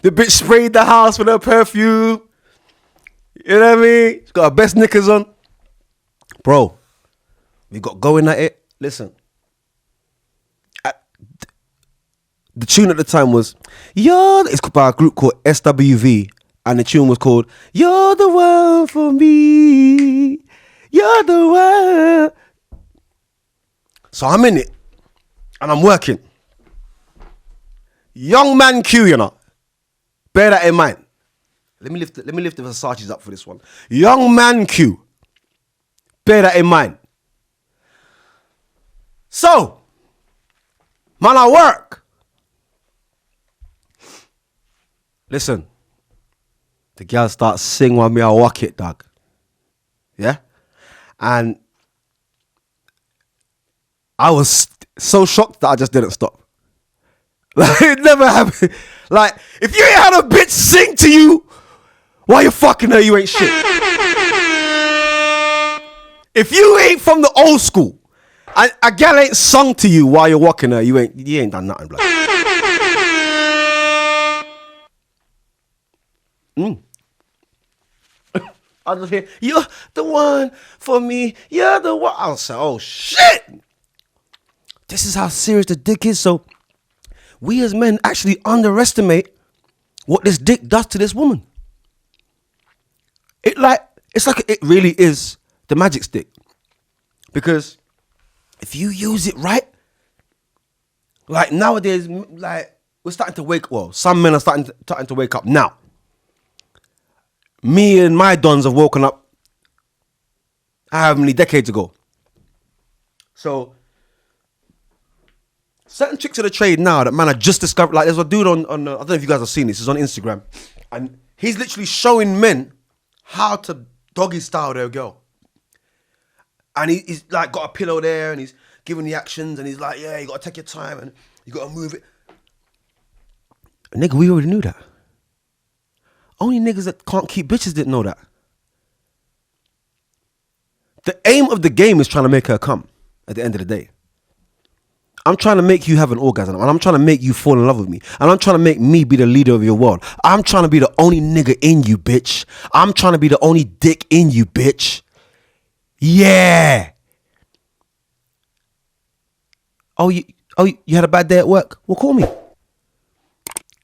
The bitch sprayed the house with her perfume. You know what I mean? She's got her best knickers on. Bro, we got going at it. Listen. The tune at the time was, it's by a group called SWV. And the tune was called, You're the One for Me. You're the one. So I'm in it. And I'm working. Young man Q, you know. Bear that in mind. Let me lift the Versace's up for this one. Young man Q. Bear that in mind. So, man, I work. Listen. The girl starts singing while me I walk it, dog. Yeah? And I was so shocked that I just didn't stop. Like, it never happened. Like, if you ain't had a bitch sing to you while you're fucking her, you ain't shit. If you ain't from the old school, and a gal ain't sung to you while you're walking her, you ain't done nothing, blood. I just hear, you're the one for me. You're the one. I'll say, oh shit. This is how serious the dick is. So we as men actually underestimate what this dick does to this woman. It really is the magic stick. Because if you use it right, like nowadays, like we're starting to some men are starting to wake up now. Me and my dons have woken up how many decades ago. So certain tricks of the trade now that man I just discovered. Like there's a dude on I don't know if you guys have seen this. He's on Instagram, and he's literally showing men how to doggy style their girl. And he's like got a pillow there, and he's giving the actions, and he's like, yeah, you gotta take your time, and you gotta move it. Nigga, we already knew that. Only niggas that can't keep bitches didn't know that. The aim of the game is trying to make her come at the end of the day. I'm trying to make you have an orgasm, and I'm trying to make you fall in love with me, and I'm trying to make me be the leader of your world. I'm trying to be the only nigga in you, bitch. I'm trying to be the only dick in you, bitch. Yeah. Oh, you had a bad day at work? Well, call me.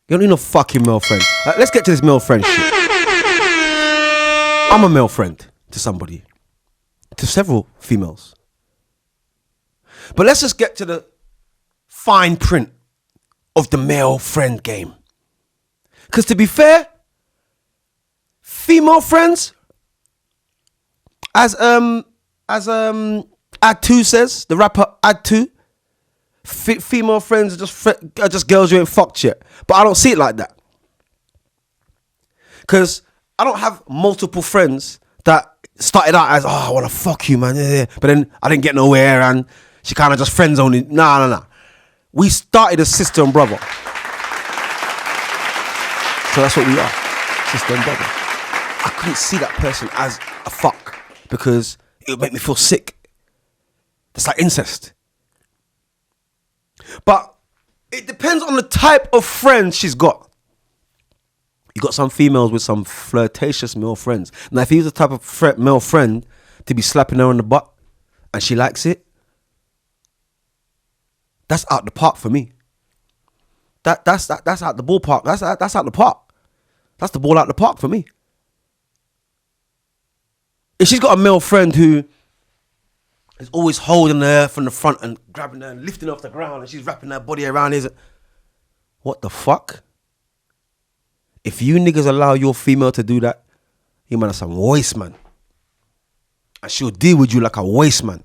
You don't need no fucking male friend. Let's get to this male friend shit. I'm a male friend to somebody. To several females. But let's just get to the fine print of the male friend game. Because to be fair, female friends, as Add2 says, the rapper Add2, female friends are just girls you ain't fucked yet. But I don't see it like that. Because I don't have multiple friends that started out as, I want to fuck you, man. Yeah. But then I didn't get nowhere and she kind of just friends only. Nah. We started as sister and brother. So that's what we are, sister and brother. I couldn't see that person as a fuck because it would make me feel sick. That's like incest. But it depends on the type of friends she's got. You got some females with some flirtatious male friends. Now, if he's the type of male friend to be slapping her on the butt and she likes it, that's out the park for me. That's out the ballpark. That's out the park. That's the ball out the park for me. If she's got a male friend who is always holding her from the front and grabbing her and lifting her off the ground and she's wrapping her body around his, what the fuck? If you niggas allow your female to do that, you man are some waste man. And she'll deal with you like a waste man.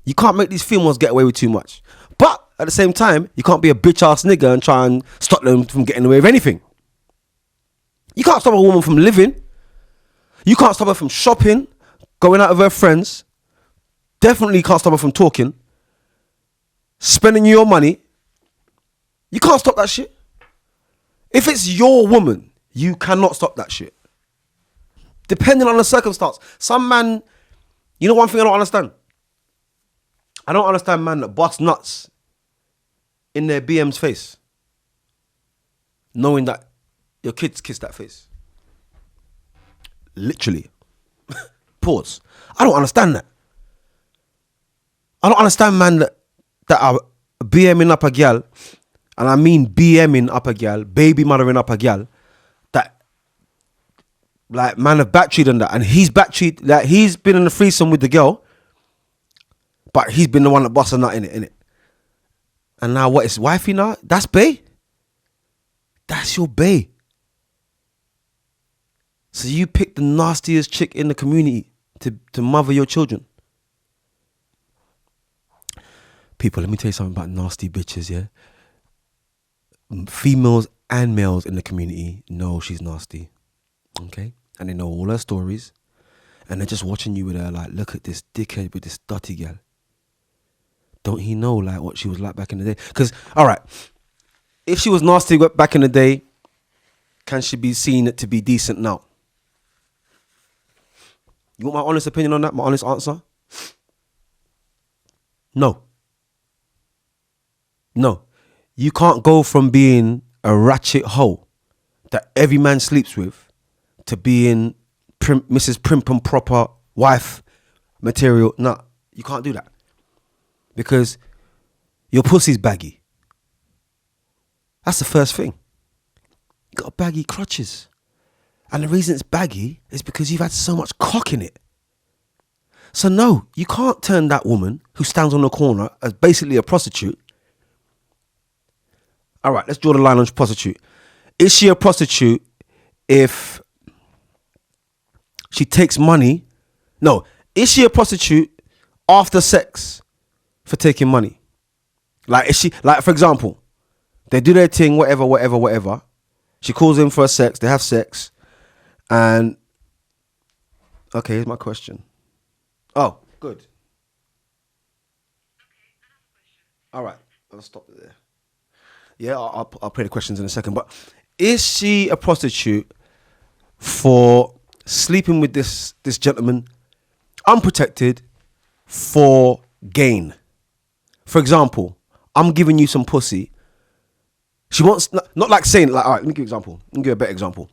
You can't make these females get away with too much. But at the same time, you can't be a bitch ass nigga and try and stop them from getting away with anything. You can't stop a woman from living. You can't stop her from shopping, going out with her friends. Definitely can't stop her from talking. Spending your money. You can't stop that shit. If it's your woman, you cannot stop that shit. Depending on the circumstance. Some man, you know one thing I don't understand? I don't understand man that bust nuts in their BM's face, knowing that your kids kiss that face. Literally. Pause. I don't understand that. I don't understand man that are BMing up a gal, and I mean BMing up a gal, baby mothering up a gal, that like man have batteried on that, and he's batteried, like he's been in the threesome with the girl, but he's been the one that bust a nut in it. And now what, is wifey now? That's bae? That's your bae. So you pick the nastiest chick in the community to mother your children. People, let me tell you something about nasty bitches, yeah? Females and males in the community know she's nasty, okay? And they know all her stories. And they're just watching you with her like, look at this dickhead with this dirty girl. Don't he know like what she was like back in the day? Because, all right, if she was nasty back in the day, can she be seen to be decent now? You want my honest opinion on that? My honest answer? No. You can't go from being a ratchet hoe that every man sleeps with to being Mrs. Primp and Proper wife material. No, you can't do that. Because your pussy's baggy. That's the first thing. You got baggy crotches. And the reason it's baggy is because you've had so much cock in it. So no, you can't turn that woman who stands on the corner as basically a prostitute. All right, let's draw the line on prostitute. Is she a prostitute if she takes money? No. Is she a prostitute after sex for taking money? Like, is she, like, for example, they do their thing, whatever. She calls in for sex, they have sex, and okay, here's my question. Oh, good. All right, I'll stop it there. Yeah, I'll play the questions in a second. But is she a prostitute for sleeping with this gentleman unprotected for gain? For example, I'm giving you some pussy. She wants, not like saying, like, all right, let me give you an example. Let me give you a better example.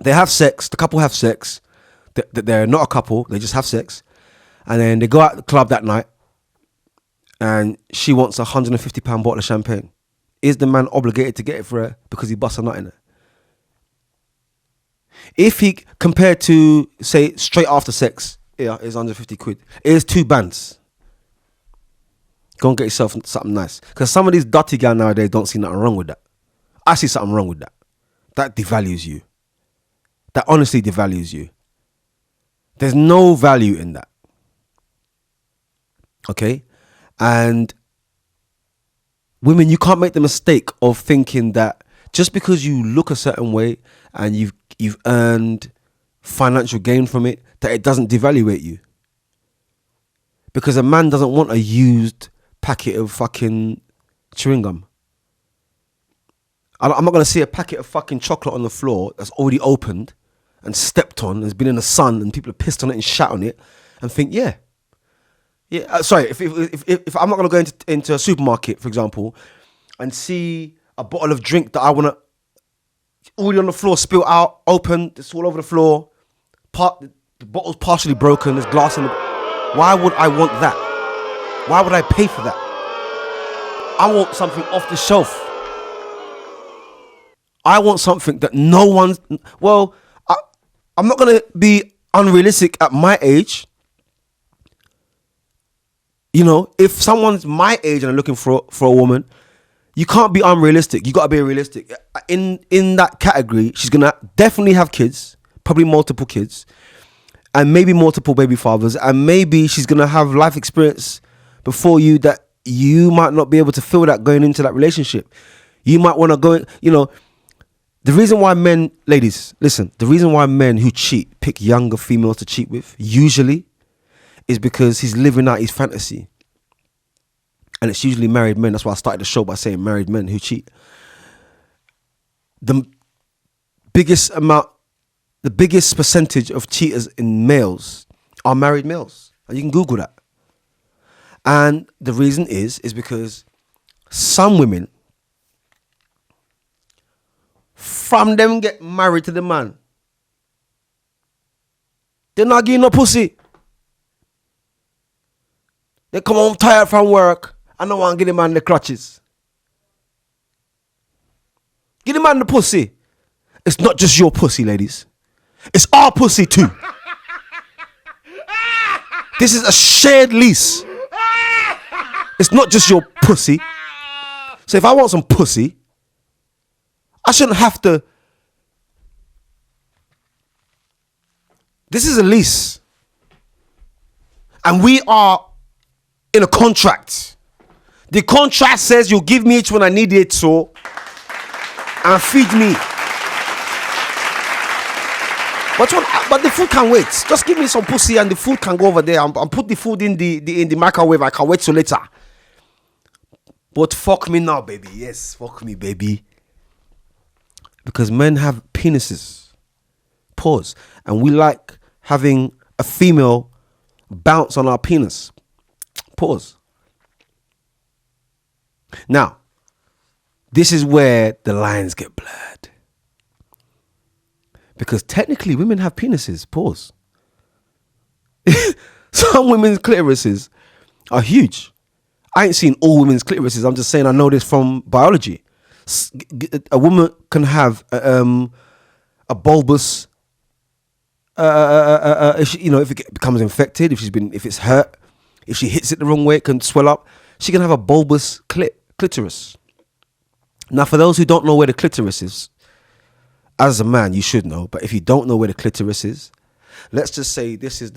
They have sex, the couple have sex. They're not a couple, they just have sex. And then they go out to the club that night and she wants a £150 bottle of champagne. Is the man obligated to get it for her because he busts a nut in her? If he, compared to, say, straight after sex, yeah, it's 150 quid. It's 2 bands. Go and get yourself something nice. Because some of these dirty guys nowadays don't see nothing wrong with that. I see something wrong with that. That devalues you. That honestly devalues you. There's no value in that. Okay? And women, you can't make the mistake of thinking that just because you look a certain way and you've earned financial gain from it, that it doesn't devaluate you. Because a man doesn't want a used packet of fucking chewing gum. I'm not going to see a packet of fucking chocolate on the floor that's already opened and stepped on, has been in the sun and people have pissed on it and shat on it and think, yeah. Sorry, if I'm not going to go into a supermarket, for example, and see a bottle of drink that I want to already on the floor, spill out, open, it's all over the floor, the bottle's partially broken, there's glass in it. Why would I want that? Why would I pay for that? I want something off the shelf. I want something that no one's... Well, I'm not going to be unrealistic at my age. You know, if someone's my age and are looking for a woman, you can't be unrealistic. You got to be realistic. In that category, she's going to definitely have kids, probably multiple kids, and maybe multiple baby fathers, and maybe she's going to have life experience before you that you might not be able to feel that going into that relationship. You might want to go, you know... The reason why men, ladies, listen, the reason why men who cheat pick younger females to cheat with, usually, is because he's living out his fantasy. And it's usually married men. That's why I started the show by saying married men who cheat. The biggest percentage of cheaters in males are married males. And you can Google that. And the reason is because some women, from them get married to the man, they're not getting no pussy. They come home tired from work and don't want to give the man the crutches. Give the man the pussy. It's not just your pussy, ladies. It's our pussy too. This is a shared lease. It's not just your pussy. So if I want some pussy, I shouldn't have to. This is a lease. And we are in a contract. The contract says you'll give me each when I need it, so, and feed me. But the food can wait. Just give me some pussy and the food can go over there and put the food in the microwave. I can wait till later. But fuck me now, baby. Yes, fuck me, baby. Because men have penises. Pause. And we like having a female bounce on our penis. Pause. Now, this is where the lines get blurred. Because technically women have penises. Pause. Some women's clitorises are huge. I ain't seen all women's clitorises. I'm just saying I know this from biology. A woman can have a bulbous, if it becomes infected, if it's hurt, if she hits it the wrong way, it can swell up. She can have a bulbous clitoris. Now, for those who don't know where the clitoris is, as a man, you should know. But if you don't know where the clitoris is, let's just say this is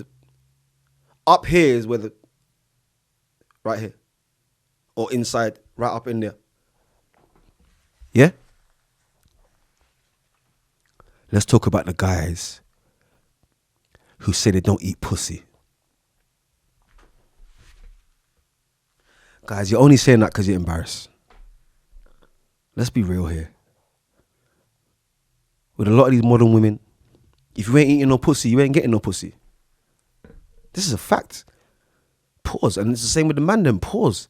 up here is where right here, or inside, right up in there. Yeah? Let's talk about the guys who say they don't eat pussy. Guys, you're only saying that because you're embarrassed. Let's be real here. With a lot of these modern women, if you ain't eating no pussy, you ain't getting no pussy. This is a fact. Pause. And it's the same with the man then. Pause.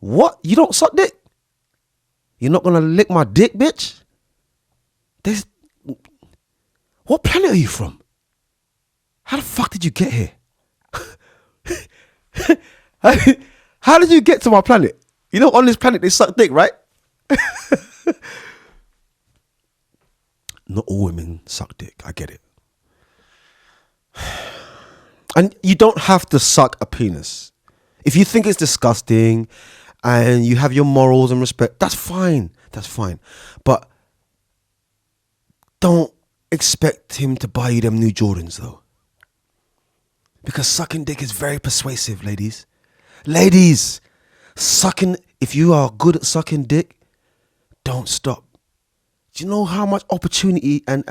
What? You don't suck dick? You're not gonna lick my dick, bitch? What planet are you from? How the fuck did you get here? How did you get to my planet? You know, on this planet they suck dick, right? Not all women suck dick. I get it. And you don't have to suck a penis. If you think it's disgusting and you have your morals and respect, that's fine. That's fine. But don't expect him to buy you them new Jordans, though. Because sucking dick is very persuasive, ladies. Ladies, if you are good at sucking dick, don't stop. Do you know how much opportunity and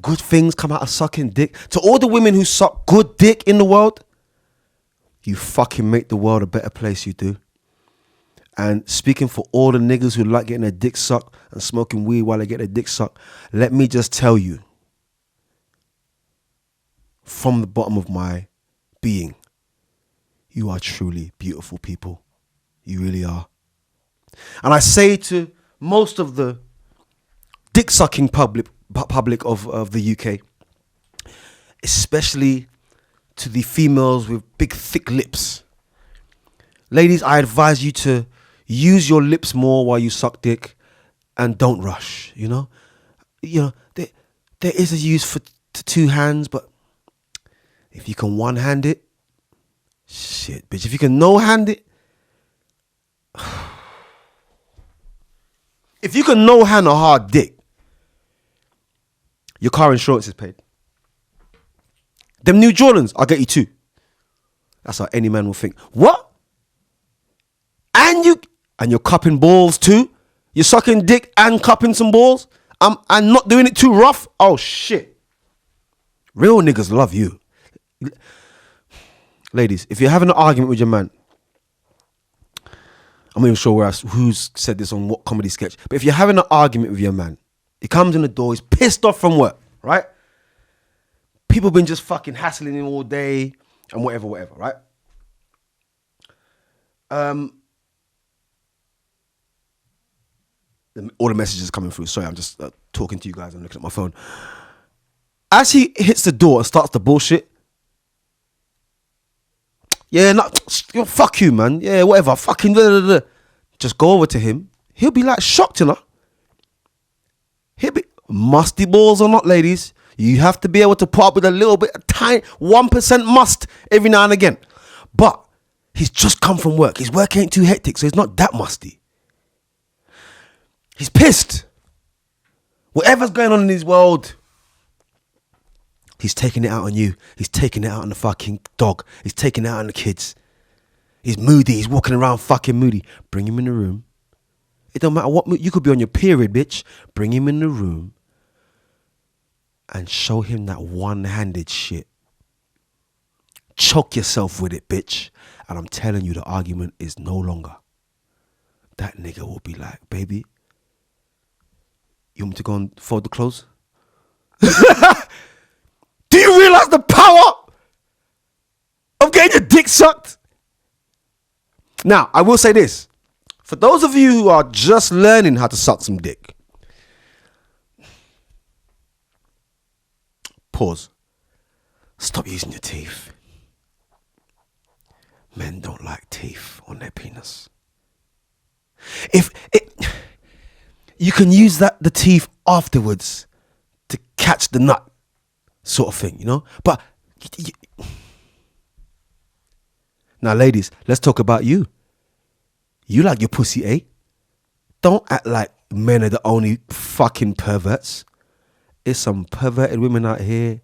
good things come out of sucking dick? To all the women who suck good dick in the world, you fucking make the world a better place, you do. And speaking for all the niggas who like getting their dick sucked and smoking weed while they get their dick sucked, let me just tell you, from the bottom of my being, you are truly beautiful people. You really are. And I say to most of the dick-sucking public of the UK, especially to the females with big, thick lips. Ladies, I advise you to use your lips more while you suck dick and don't rush, you know? There is a use for two hands, but if you can one-hand it, shit, bitch. If you can no-hand it, if you can no-hand a hard dick, your car insurance is paid. Them new Jordans, I'll get you two. That's how any man will think. What? And you're cupping balls too? You're sucking dick and cupping some balls? I'm not doing it too rough? Oh shit. Real niggas love you. Ladies, if you're having an argument with your man, I'm not even sure who's said this on what comedy sketch, but if you're having an argument with your man, he comes in the door, he's pissed off from work, right? People been just fucking hassling him all day and whatever, right? All the messages coming through. Sorry, I'm just talking to you guys. I'm looking at my phone. As he hits the door and starts the bullshit, yeah, fuck you, man. Yeah, whatever. Fucking blah, blah, blah. Just go over to him. He'll be like shocked, you know. He'll be musty balls or not, ladies. You have to be able to put up with a little bit of tiny 1% must every now and again. But he's just come from work. His work ain't too hectic, so he's not that musty. He's pissed. Whatever's going on in his world, he's taking it out on you. He's taking it out on the fucking dog. He's taking it out on the kids. He's moody. He's walking around fucking moody. Bring him in the room. It don't matter what mood. You could be on your period, bitch. Bring him in the room and show him that one-handed shit. Choke yourself with it, bitch. And I'm telling you, the argument is no longer. That nigga will be like, baby, you want me to go and fold the clothes? Do you realize the power of getting your dick sucked? Now, I will say this. For those of you who are just learning how to suck some dick, pause. Stop using your teeth. Men don't like teeth on their penis. You can use the teeth afterwards to catch the nut, sort of thing, you know? But now, ladies, let's talk about you. You like your pussy, eh? Don't act like men are the only fucking perverts. There's some perverted women out here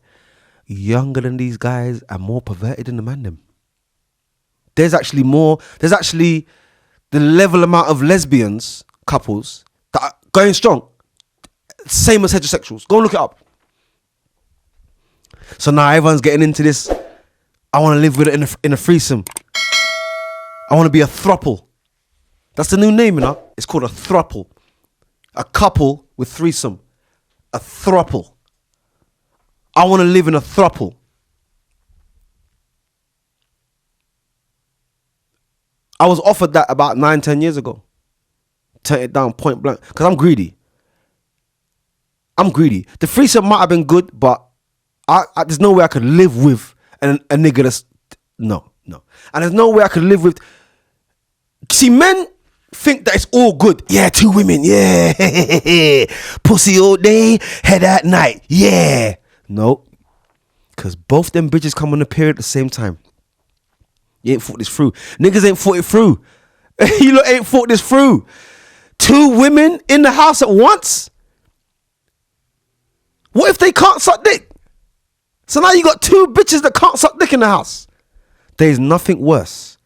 younger than these guys and more perverted than the man them. There's actually the level amount of lesbians couples that are going strong, same as heterosexuals. Go and look it up. So now everyone's getting into this. I want to live with it in a threesome. I want to be a throuple. That's the new name, you know. It's called a throuple. A couple with threesome. A throuple. I want to live in a throuple. I was offered that about 9-10 years ago. Turn it down point blank. Because I'm greedy. The threesome might have been good, but there's no way I could live with a nigga that's... No. And there's no way I could live with... See, men think that it's all good. Yeah, 2 women. Yeah. Pussy all day, head at night. Yeah. No. Because both them bitches come on the period at the same time. You ain't thought this through. Niggas ain't thought it through. You lot ain't thought this through. 2 women in the house at once? What if they can't suck dick? So now you got two bitches that can't suck dick in the house. There's nothing worse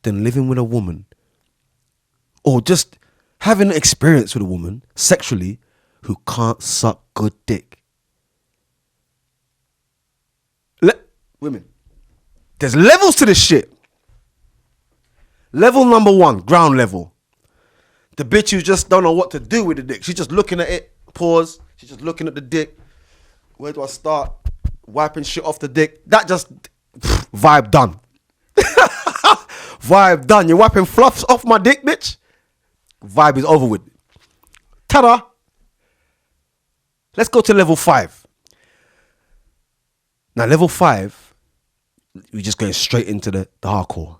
than living with a woman or just having an experience with a woman sexually who can't suck good dick. Women, there's levels to this shit. Level number one, ground level. The bitch who just don't know what to do with the dick. She's just looking at it, pause. She's just looking at the dick. Where do I start? Wiping shit off the dick. That just, vibe done. Vibe done. You're wiping fluffs off my dick, bitch. Vibe is over with. Ta-da. Let's go to level 5. Now, level 5, we're just going straight into the hardcore.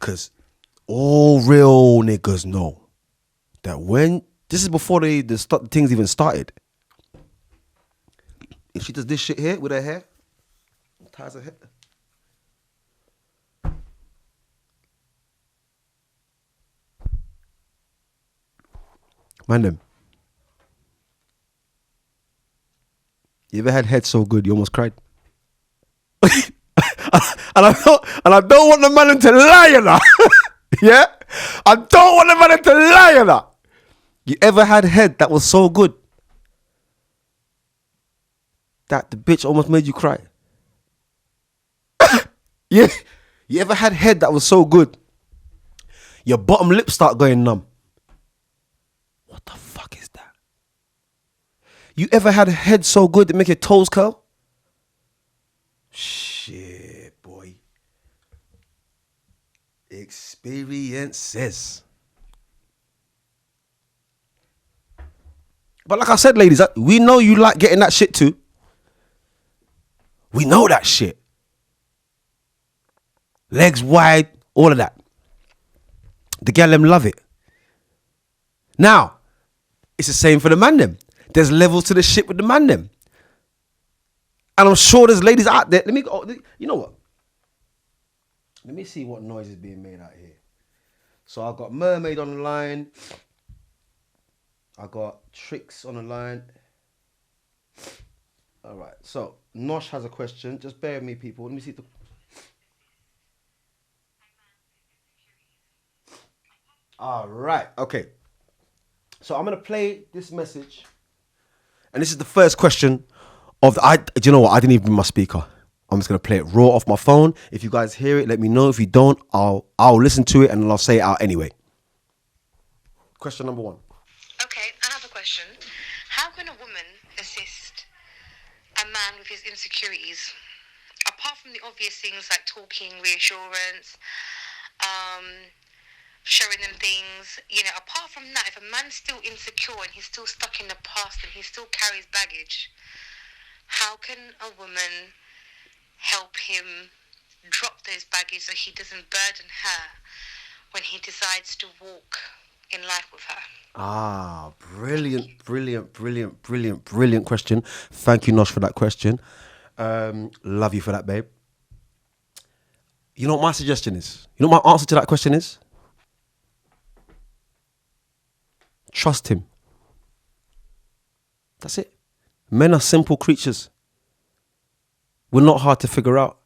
Because all real niggas know that when, this is before the things even started. If she does this shit here with her hair, ties her hair. Man, them. You ever had head so good you almost cried? and I don't want the man to lie, you know. Yeah? I don't want the man to lie, you know. You ever had head that was so good that the bitch almost made you cry? Yeah. You ever had head that was so good your bottom lip start going numb? What the fuck is that? You ever had a head so good that make your toes curl? Shit, boy. Experiences. But like I said, ladies, we know you like getting that shit too. We know that shit. Legs wide, all of that. The girl them love it. Now, it's the same for the man them. There's levels to the shit with the man them. And I'm sure there's ladies out there. Let me go. You know what? Let me see what noise is being made out here. So I've got Mermaid on the line. I got Tricks on the line. All right. So Nosh has a question. Just bear with me, people. Let me see. All right. Okay. So I'm gonna play this message, and this is the first question of the. Do you know what? I didn't even bring my speaker. I'm just gonna play it raw off my phone. If you guys hear it, let me know. If you don't, I'll listen to it and I'll say it out anyway. Question number 1. Okay, I have a question. How can a woman assist a man with his insecurities? Apart from the obvious things like talking, reassurance, showing them things, apart from that, if a man's still insecure and he's still stuck in the past and he still carries baggage, how can a woman help him drop those baggage so he doesn't burden her when he decides to walk in life with her? Brilliant question. Thank you, Nosh, for that question. Love you for that, babe. You know what my suggestion is? You know what my answer to that question is? Trust him. That's it. Men are simple creatures. We're not hard to figure out.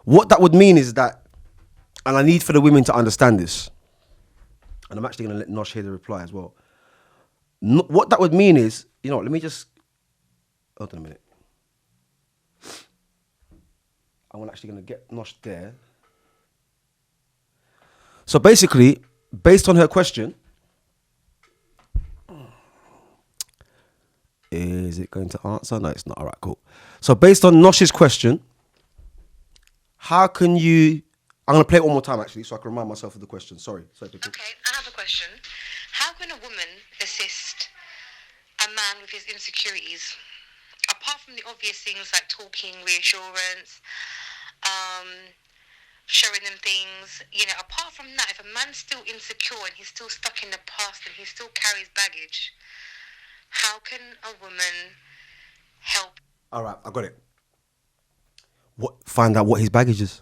What that would mean is that, and I need for the women to understand this, and I'm actually going to let Nosh hear the reply as well. What that would mean is, let me just, hold on a minute. I'm actually going to get Nosh there. So basically, based on her question, is it going to answer? No, it's not. All right, cool. So based on Nosh's question, how can you... I'm going to play it one more time, actually, so I can remind myself of the question. Sorry, people. Okay, I have a question. How can a woman assist a man with his insecurities? Apart from the obvious things like talking, reassurance, showing them things, apart from that, if a man's still insecure and he's still stuck in the past and he still carries baggage, how can a woman help? All right, I got it. Find out what his baggage is.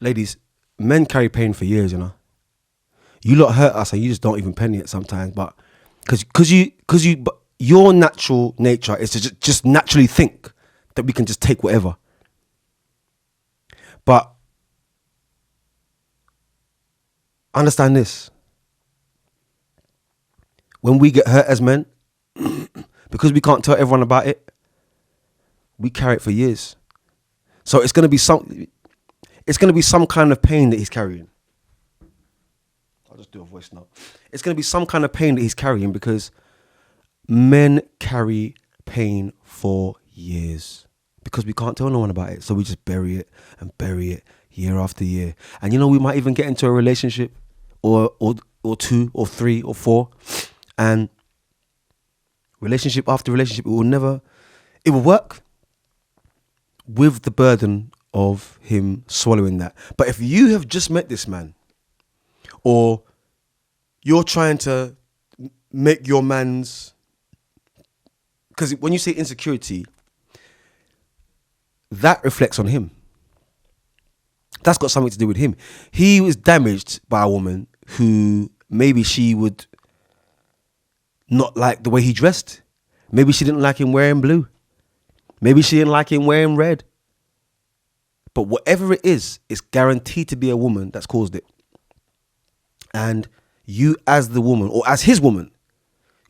Ladies, men carry pain for years, You lot hurt us and you just don't even penny it sometimes. But because you, your natural nature is to just naturally think that we can just take whatever. But understand this. When we get hurt as men, because we can't tell everyone about it, we carry it for years. So it's gonna be some kind of pain that he's carrying. I'll just do a voice note. It's gonna be some kind of pain that he's carrying, because men carry pain for years because we can't tell no one about it. So we just bury it year after year. And we might even get into a relationship or two or three or four, and relationship after relationship, it will work with the burden of him swallowing that. But if you have just met this man, or you're trying to make your man's, because when you say insecurity, that reflects on him. That's got something to do with him. He was damaged by a woman who maybe she would not like the way he dressed. Maybe she didn't like him wearing blue. Maybe she didn't like him wearing red. But whatever it is, it's guaranteed to be a woman that's caused it. And you, as the woman, or as his woman,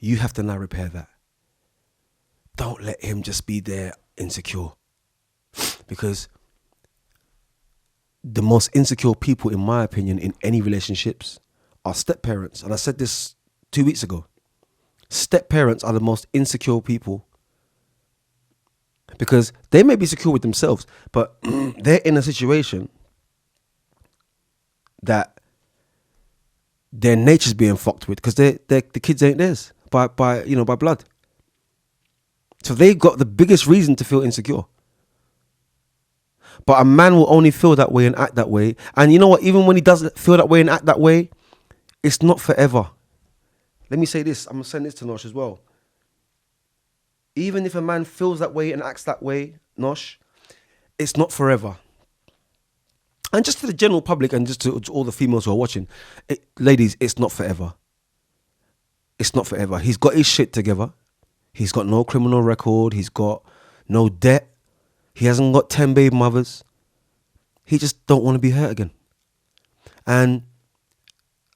you have to now repair that. Don't let him just be there insecure. Because the most insecure people, in my opinion, in any relationships are step parents. And I said this 2 weeks ago. Step parents are the most insecure people, because they may be secure with themselves, but they're in a situation that their nature's being fucked with, because the kids ain't theirs by blood. So they got the biggest reason to feel insecure. But a man will only feel that way and act that way. And you know what? Even when he doesn't feel that way and act that way, it's not forever. Let me say this. I'm going to send this to Nosh as well. Even if a man feels that way and acts that way, Nosh, it's not forever. And just to the general public and just to all the females who are watching, ladies, it's not forever. It's not forever. He's got his shit together. He's got no criminal record. He's got no debt. He hasn't got 10 baby mothers. He just don't want to be hurt again. And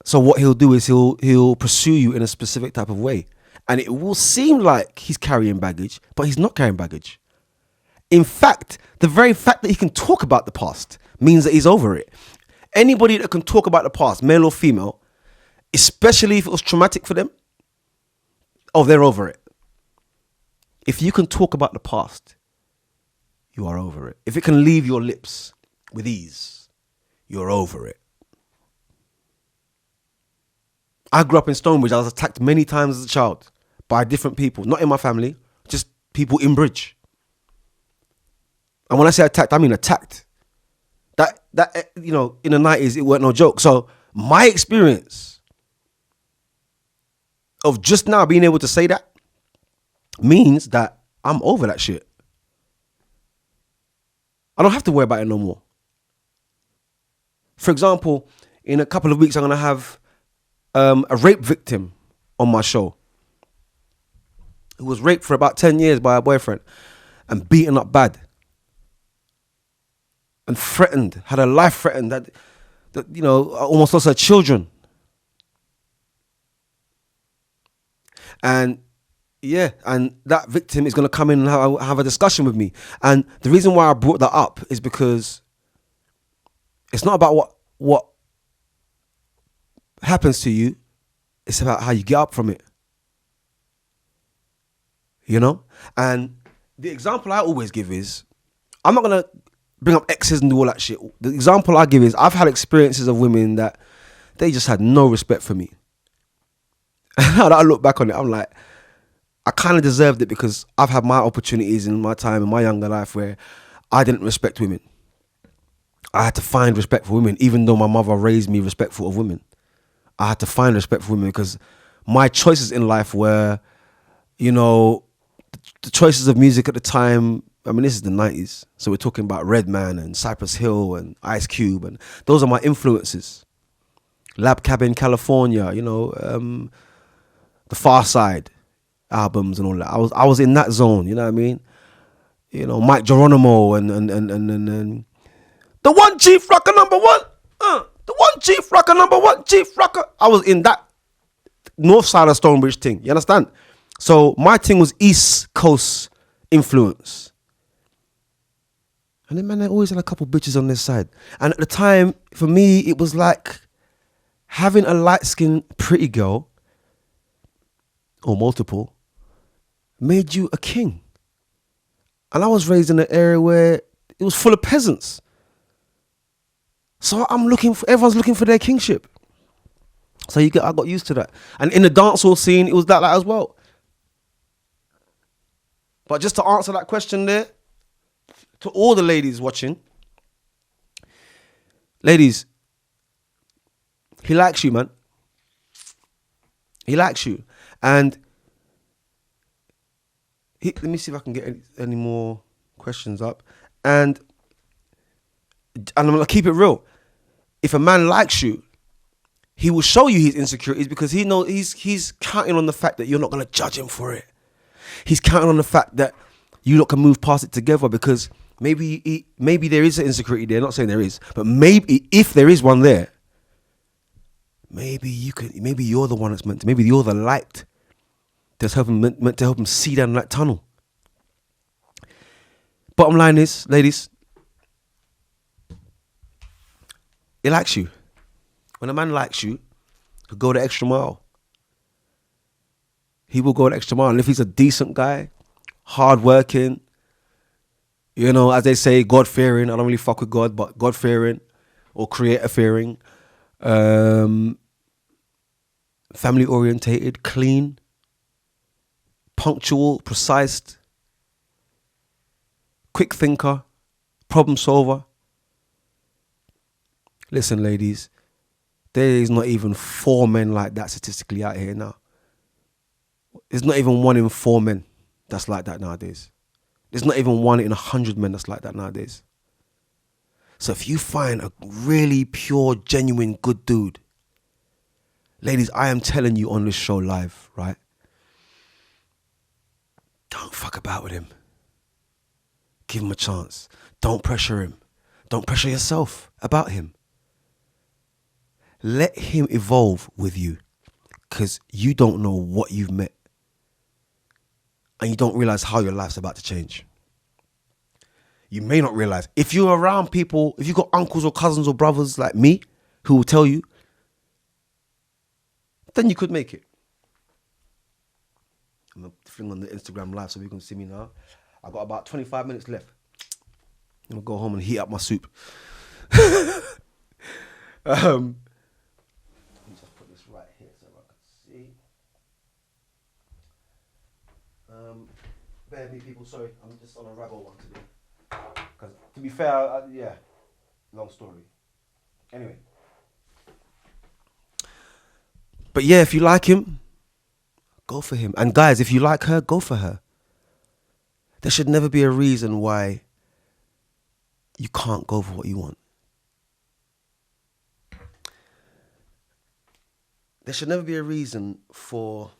so what he'll do is he'll pursue you in a specific type of way. And it will seem like he's carrying baggage, but he's not carrying baggage. In fact, the very fact that he can talk about the past means that he's over it. Anybody that can talk about the past, male or female, especially if it was traumatic for them, they're over it. If you can talk about the past, you are over it. If it can leave your lips with ease, you're over it. I grew up in Stonebridge. I was attacked many times as a child by different people, not in my family, just people in Bridge. And when I say attacked, I mean attacked. That in the 90s, it weren't no joke. So my experience of just now being able to say that means that I'm over that shit. I don't have to worry about it no more. For example, in a couple of weeks, I'm going to have a rape victim on my show who was raped for about 10 years by her boyfriend and beaten up bad and threatened, had her life threatened, that almost lost her children. And that victim is going to come in and have a discussion with me. And the reason why I brought that up is because it's not about what happens to you. It's about how you get up from it. And the example I always give is, I'm not going to bring up exes and do all that shit. The example I give is, I've had experiences of women that they just had no respect for me. And now that I look back on it, I'm like, I kind of deserved it, because I've had my opportunities in my time, in my younger life, where I didn't respect women. I had to find respect for women, even though my mother raised me respectful of women. I had to find respect for women, because my choices in life were, the choices of music at the time. I mean, this is the 90s. So we're talking about Redman and Cypress Hill and Ice Cube. And those are my influences. Lab Cabin, California, The Far Side. albums and all that. I was in that zone, you know what I mean? You know, Mike Geronimo and the one Chief Rocker number one. The one Chief Rocker number one, Chief Rocker. I was in that north side of Stonebridge thing. You understand? So my thing was East Coast influence. And then, man, they always had a couple bitches on this side. And at the time, for me, it was like having a light-skinned pretty girl, or multiple, made you a king. And I was raised in an area where it was full of peasants. So everyone's looking for their kingship. So I got used to that. And in the dancehall scene, it was that as well. But just to answer that question there, to all the ladies watching, ladies, he likes you, man. He likes you. And let me see if I can get any more questions up. And I'm going to keep it real. If a man likes you, he will show you his insecurities because he knows he's counting on the fact that you're not going to judge him for it. He's counting on the fact that you lot can move past it together because maybe there is an insecurity there. Not saying there is, but maybe if there is one there, maybe you're the one that's maybe you're the light that's meant to help him see down that tunnel. Bottom line is, ladies, he likes you. When a man likes you, he'll go the extra mile. He will go the extra mile. And if he's a decent guy, hardworking, you know, as they say, God-fearing. I don't really fuck with God, but God-fearing or creator-fearing. Family-orientated, clean, punctual, precise, quick thinker, problem solver. Listen, ladies, there is not even 4 men like that statistically out here now. There's not even 1 in 4 men that's like that nowadays. There's not even 1 in 100 men that's like that nowadays. So if you find a really pure, genuine, good dude, ladies, I am telling you on this show live, right? Don't fuck about with him. Give him a chance. Don't pressure him. Don't pressure yourself about him. Let him evolve with you because you don't know what you've met and you don't realize how your life's about to change. You may not realize. If you're around people, if you've got uncles or cousins or brothers like me who will tell you, then you could make it. I'm going to fling on the Instagram live so you can see me now. I've got about 25 minutes left. I'm going to go home and heat up my soup. Bear with me, people. Sorry, I'm just on a rabbit one today. Because to be fair, yeah, long story. Anyway, but yeah, if you like him, go for him. And guys, if you like her, go for her. There should never be a reason why you can't go for what you want. There should never be a reason for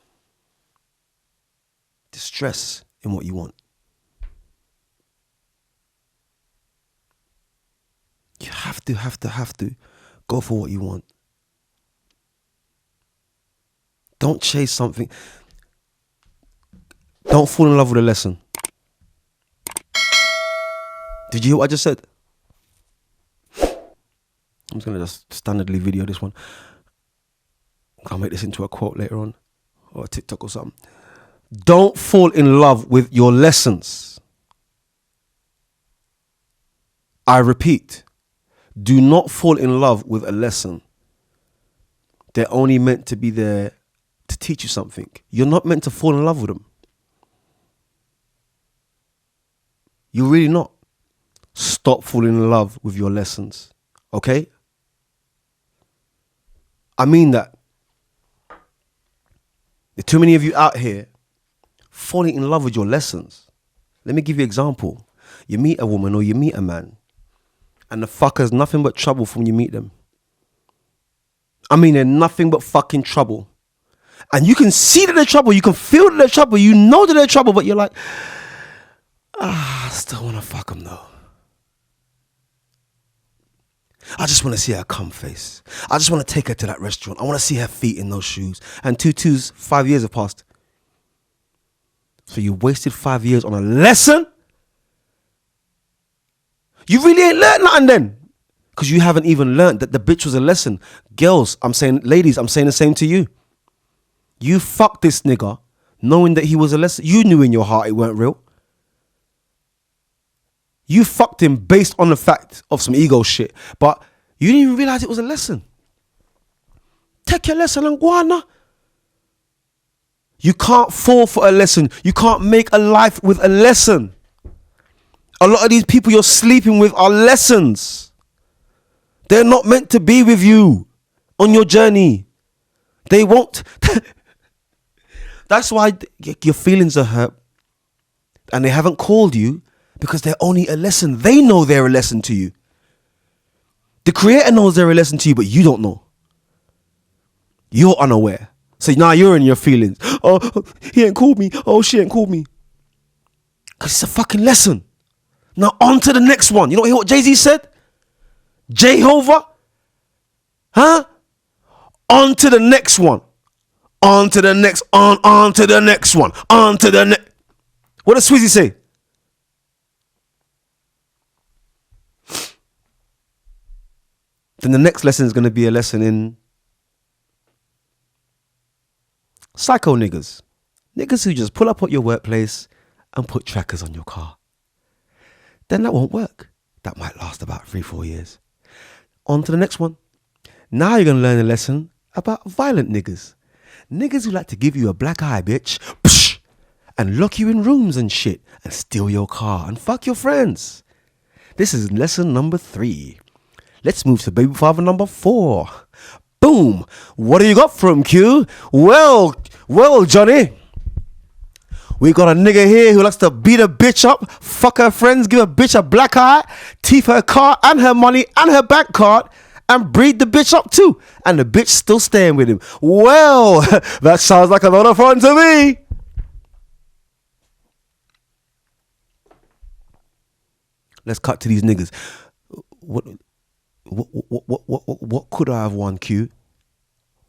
distress in what you want. You have to go for what you want. Don't chase something. Don't fall in love with a lesson. Did you hear what I just said? I'm just going to just standardly video this one. I'll make this into a quote later on or a TikTok or something. Don't fall in love with your lessons. I repeat, do not fall in love with a lesson. They're only meant to be there to teach you something. You're not meant to fall in love with them. You're really not. Stop falling in love with your lessons. Okay? I mean that. There are too many of you out here falling in love with your lessons. Let me give you an example. You meet a woman or you meet a man and the fucker's nothing but trouble from when you meet them. I mean, they're nothing but fucking trouble. And you can see that they're trouble. You can feel that they're trouble. You know that they're trouble, but you're like, I still want to fuck them though. I just want to see her cum face. I just want to take her to that restaurant. I want to see her feet in those shoes. And 5 years have passed. So you wasted 5 years on a lesson? You really ain't learned nothing then. Because you haven't even learned that the bitch was a lesson. Girls, ladies, I'm saying the same to you. You fucked this nigga knowing that he was a lesson. You knew in your heart it weren't real. You fucked him based on the fact of some ego shit. But you didn't even realize it was a lesson. Take your lesson and go on now. You can't fall for a lesson. You can't make a life with a lesson. A lot of these people you're sleeping with are lessons. They're not meant to be with you on your journey. They won't. That's why your feelings are hurt. And they haven't called you because they're only a lesson. They know they're a lesson to you. The creator knows they're a lesson to you, but you don't know. You're unaware. So now you're in your feelings. Oh, he ain't called me. Oh, she ain't called me. Because it's a fucking lesson. Now on to the next one. You know what Jay-Z said? Jehovah? Huh? On to the next one. On to the next. On to the next one. On to the next. What does Swizzy say? Then the next lesson is going to be a lesson in psycho niggas. Niggas who just pull up at your workplace and put trackers on your car. Then that won't work. That might last about 3-4 years. On to the next one. Now you're going to learn a lesson about violent niggas. Niggas who like to give you a black eye, bitch. Psh, and lock you in rooms and shit. And steal your car and fuck your friends. This is lesson number 3. Let's move to baby father number 4. Boom. What do you got from Q? Well, Johnny. We got a nigga here who likes to beat a bitch up, fuck her friends, give a bitch a black eye, thief her car and her money and her bank card, and breed the bitch up too. And the bitch still staying with him. Well, that sounds like a lot of fun to me. Let's cut to these niggas. What could I have won, Q?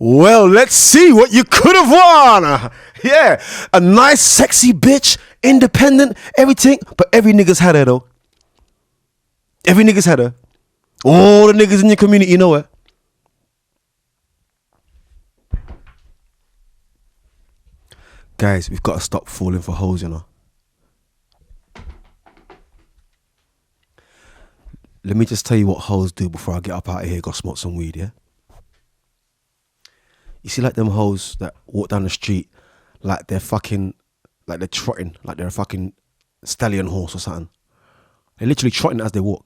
Well, let's see what you could have won. Yeah, a nice, sexy bitch, independent, everything. But every nigga's had her though. Every nigga's had her. All the niggas in your community know her. Guys, we've got to stop falling for hoes, you know. Let me just tell you what hoes do before I get up out of here, go smoke some weed, yeah? You see like them hoes that walk down the street like they're fucking, like they're trotting, like they're a fucking stallion horse or something. They're literally trotting as they walk.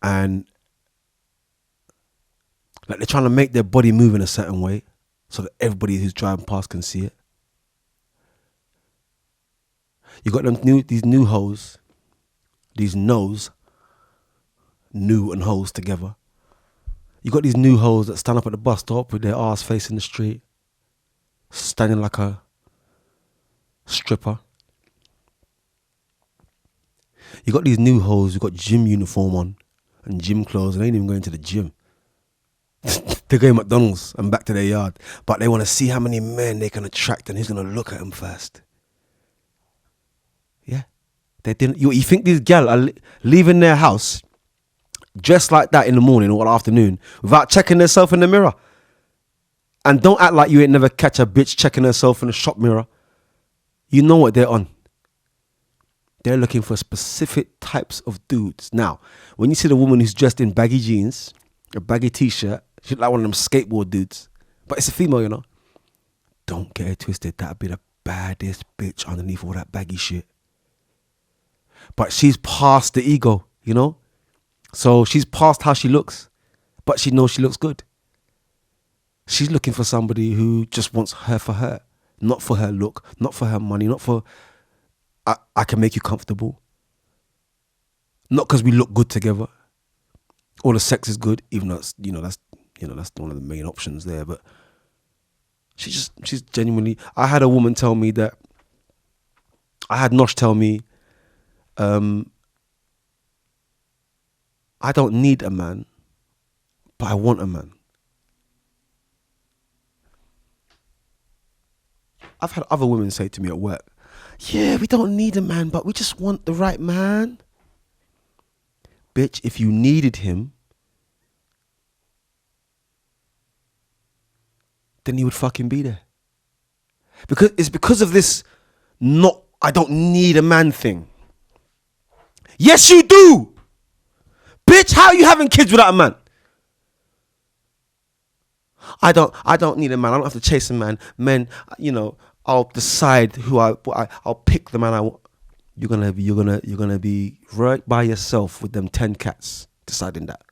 And like they're trying to make their body move in a certain way so that everybody who's driving past can see it. You got these new hoes, these no's, new and hoes together. You got these new hoes that stand up at the bus stop with their ass facing the street, standing like a stripper. You got these new hoes who got gym uniform on and gym clothes and they ain't even going to the gym. They're going to McDonald's and back to their yard, but they want to see how many men they can attract and who's going to look at them first. Yeah. They didn't. You think these gal are leaving their house dressed like that in the morning or afternoon without checking themselves in the mirror? And don't act like you ain't never catch a bitch checking herself in the shop mirror. You know what they're on. They're looking for specific types of dudes. Now, when you see the woman who's dressed in baggy jeans, a baggy t-shirt, she's like one of them skateboard dudes, but it's a female, you know. Don't get it twisted. That'd be the baddest bitch underneath all that baggy shit. But she's past the ego, you know. So she's past how she looks, but she knows she looks good. She's looking for somebody who just wants her for her, not for her look, not for her money, not for I can make you comfortable. Not because we look good together. Or the sex is good, even though that's one of the main options there. But She's genuinely. I had a woman tell me that. I had Nosh tell me, I don't need a man, but I want a man. I've had other women say to me at work, yeah, we don't need a man, but we just want the right man. Bitch, if you needed him, then he would fucking be there. Because it's because of this I don't need a man thing. Yes, you do. Bitch, how are you having kids without a man? I don't need a man. I don't have to chase a man. Men, I'll decide who I'll pick the man I want. You're gonna be right by yourself with them 10 cats deciding that.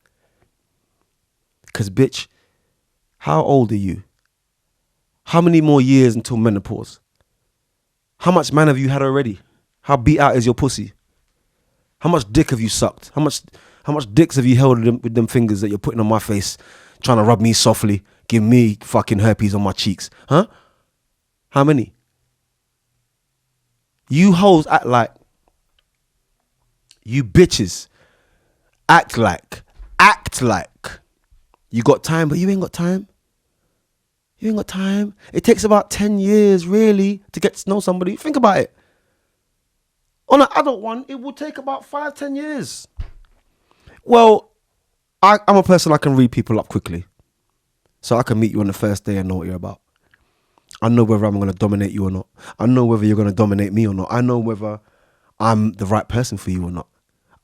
Cause bitch, how old are you? How many more years until menopause? How much man have you had already? How beat out is your pussy? How much dick have you sucked? How much dicks have you held with them fingers that you're putting on my face, trying to rub me softly, give me fucking herpes on my cheeks? Huh? How many? You hoes act like. You bitches act like. You got time, but you ain't got time. You ain't got time. It takes about 10 years, really, to get to know somebody. Think about it. On an adult one, it will take about 5-10 years. Well, I'm a person, I can read people up quickly. So I can meet you on the first day and know what you're about. I know whether I'm going to dominate you or not. I know whether you're going to dominate me or not. I know whether I'm the right person for you or not.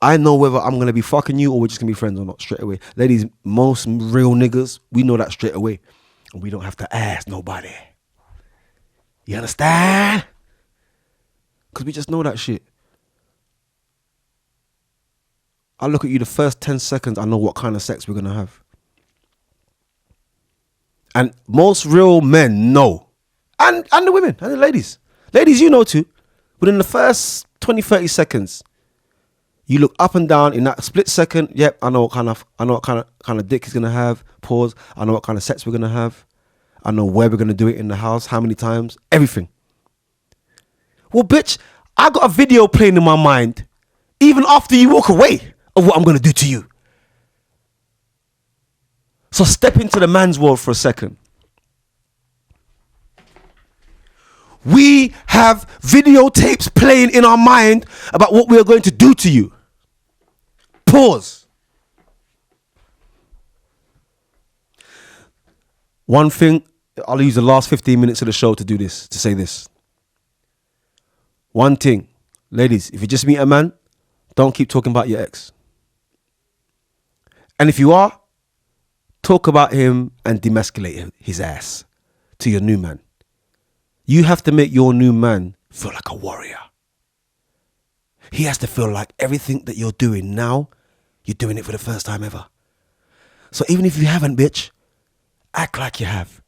I know whether I'm going to be fucking you or we're just going to be friends or not straight away. Ladies, most real niggas, we know that straight away. And we don't have to ask nobody. You understand? Because we just know that shit. I look at you the first 10 seconds, I know what kind of sex we're going to have. And most real men know. And the women, and the ladies. Ladies, you know too. Within the first 20-30 seconds, you look up and down in that split second. Yep, I know what kind of dick he's gonna have. Pause. I know what kind of sex we're gonna have. I know where we're gonna do it in the house, how many times, everything. Well, bitch, I got a video playing in my mind, even after you walk away, of what I'm gonna do to you. So step into the man's world for a second. We have videotapes playing in our mind about what we are going to do to you. Pause. One thing, I'll use the last 15 minutes of the show to say this. One thing, ladies, if you just meet a man, don't keep talking about your ex. And if you are, talk about him and demasculate his ass to your new man. You have to make your new man feel like a warrior. He has to feel like everything that you're doing now, you're doing it for the first time ever. So even if you haven't, bitch, act like you have.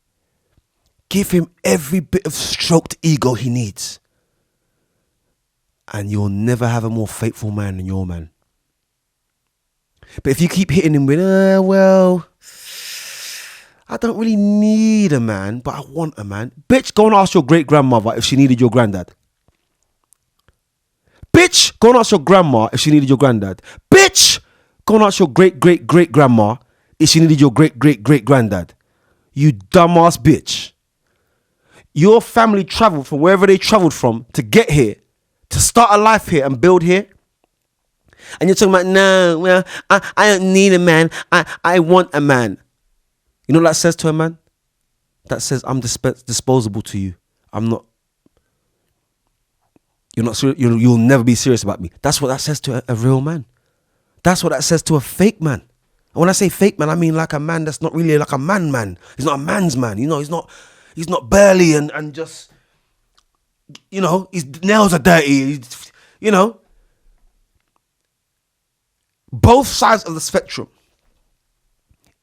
Give him every bit of stroked ego he needs. And you'll never have a more faithful man than your man. But if you keep hitting him with, I don't really need a man, but I want a man. Bitch, go and ask your great-grandmother if she needed your granddad. Bitch, go and ask your grandma if she needed your granddad. Bitch, go and ask your great-great-great-grandma if she needed your great-great-great-granddad. You dumbass bitch. Your family traveled from wherever they traveled from to get here, to start a life here and build here. And you're talking about, no, well, I don't need a man. I want a man. You know what that says to a man? That says, I'm disposable to you. I'm not. You're not. You'll never be serious about me. That's what that says to a real man. That's what that says to a fake man. And when I say fake man, I mean like a man that's not really like a man. He's not a man's man. You know, he's not burly and just, you know, his nails are dirty. You know. Both sides of the spectrum.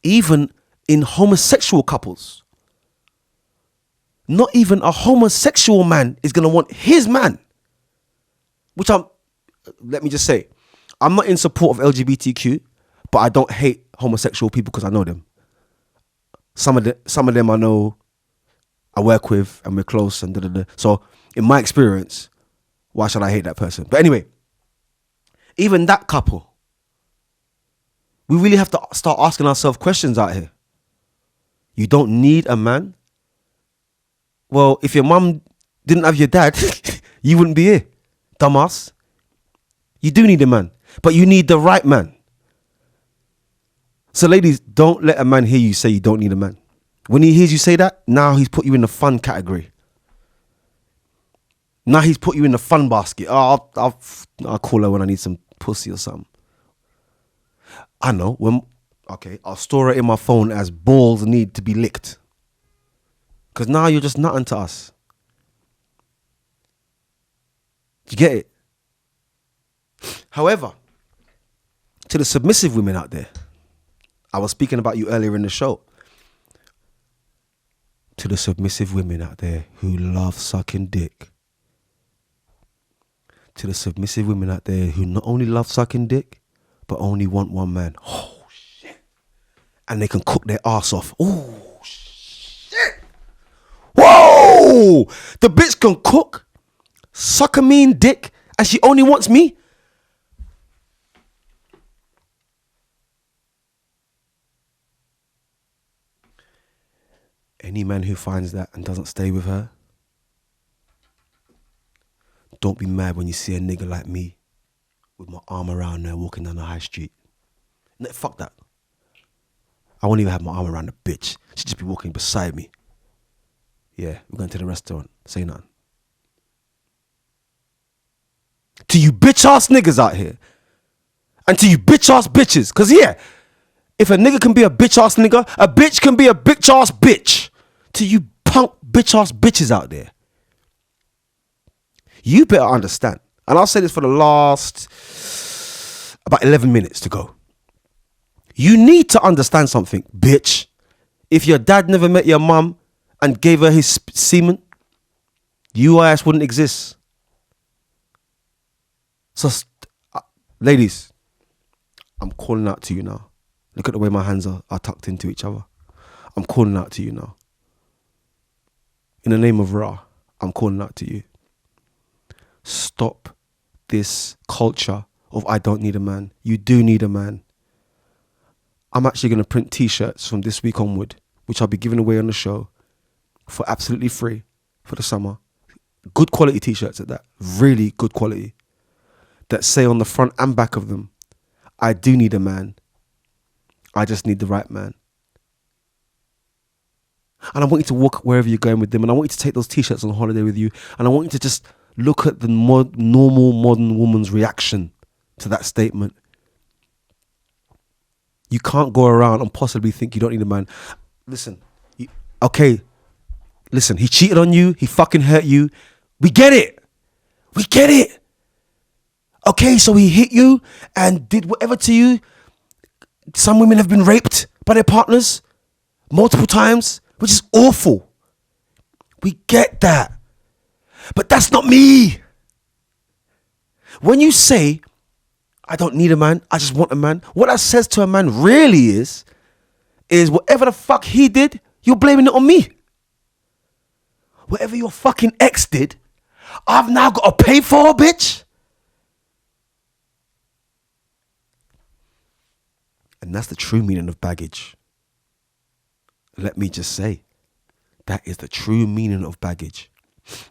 Even in homosexual couples. Not even a homosexual man is going to want his man. Which let me just say, I'm not in support of LGBTQ, but I don't hate homosexual people because I know them. Some of them I know I work with and we're close and da-da-da. So in my experience, why should I hate that person? But anyway, even that couple, we really have to start asking ourselves questions out here. You don't need a man? Well, if your mum didn't have your dad, you wouldn't be here, dumbass. You do need a man, but you need the right man. So ladies, don't let a man hear you say you don't need a man. When he hears you say that, now he's put you in the fun category. Now he's put you in the fun basket. Oh, I'll call her when I need some pussy or something. I know. I'll store it in my phone as balls need to be licked. Because now you're just nothing to us. Do you get it? However, to the submissive women out there, I was speaking about you earlier in the show. To the submissive women out there who love sucking dick. To the submissive women out there who not only love sucking dick, but only want one man. Oh, shit. And they can cook their ass off. Oh, shit. Whoa! The bitch can cook, suck a mean dick, and she only wants me? Any man who finds that and doesn't stay with her, don't be mad when you see a nigga like me with my arm around her walking down the high street. No, fuck that. I won't even have my arm around the bitch. She'd just be walking beside me. Yeah, we're going to the restaurant. Say nothing. To you bitch ass niggas out here. And to you bitch ass bitches. Because yeah, if a nigga can be a bitch ass nigga, a bitch can be a bitch ass bitch. To you punk bitch ass bitches out there. You better understand. And I'll say this for the last about 11 minutes to go. You need to understand something, bitch. If your dad never met your mum and gave her his semen, you ass wouldn't exist. So, ladies, I'm calling out to you now. Look at the way my hands are tucked into each other. I'm calling out to you now. In the name of Ra, I'm calling out to you. Stop this culture of I don't need a man. You do need a man. I'm actually going to print t-shirts from this week onward, which I'll be giving away on the show for absolutely free for the summer. Good quality t-shirts at that. Really good quality. That say on the front and back of them, I do need a man. I just need the right man. And I want you to walk wherever you're going with them. And I want you to take those t-shirts on holiday with you. And I want you to just look at the normal modern woman's reaction to that statement. You can't go around and possibly think you don't need a man. Listen, listen, he cheated on you. He fucking hurt you. We get it. We get it. Okay, so he hit you and did whatever to you. Some women have been raped by their partners multiple times, which is awful. We get that. But that's not me. When you say, I don't need a man, I just want a man, what that says to a man really is whatever the fuck he did, you're blaming it on me. Whatever your fucking ex did, I've now got to pay for, bitch. And that's the true meaning of baggage. Let me just say, that is the true meaning of baggage.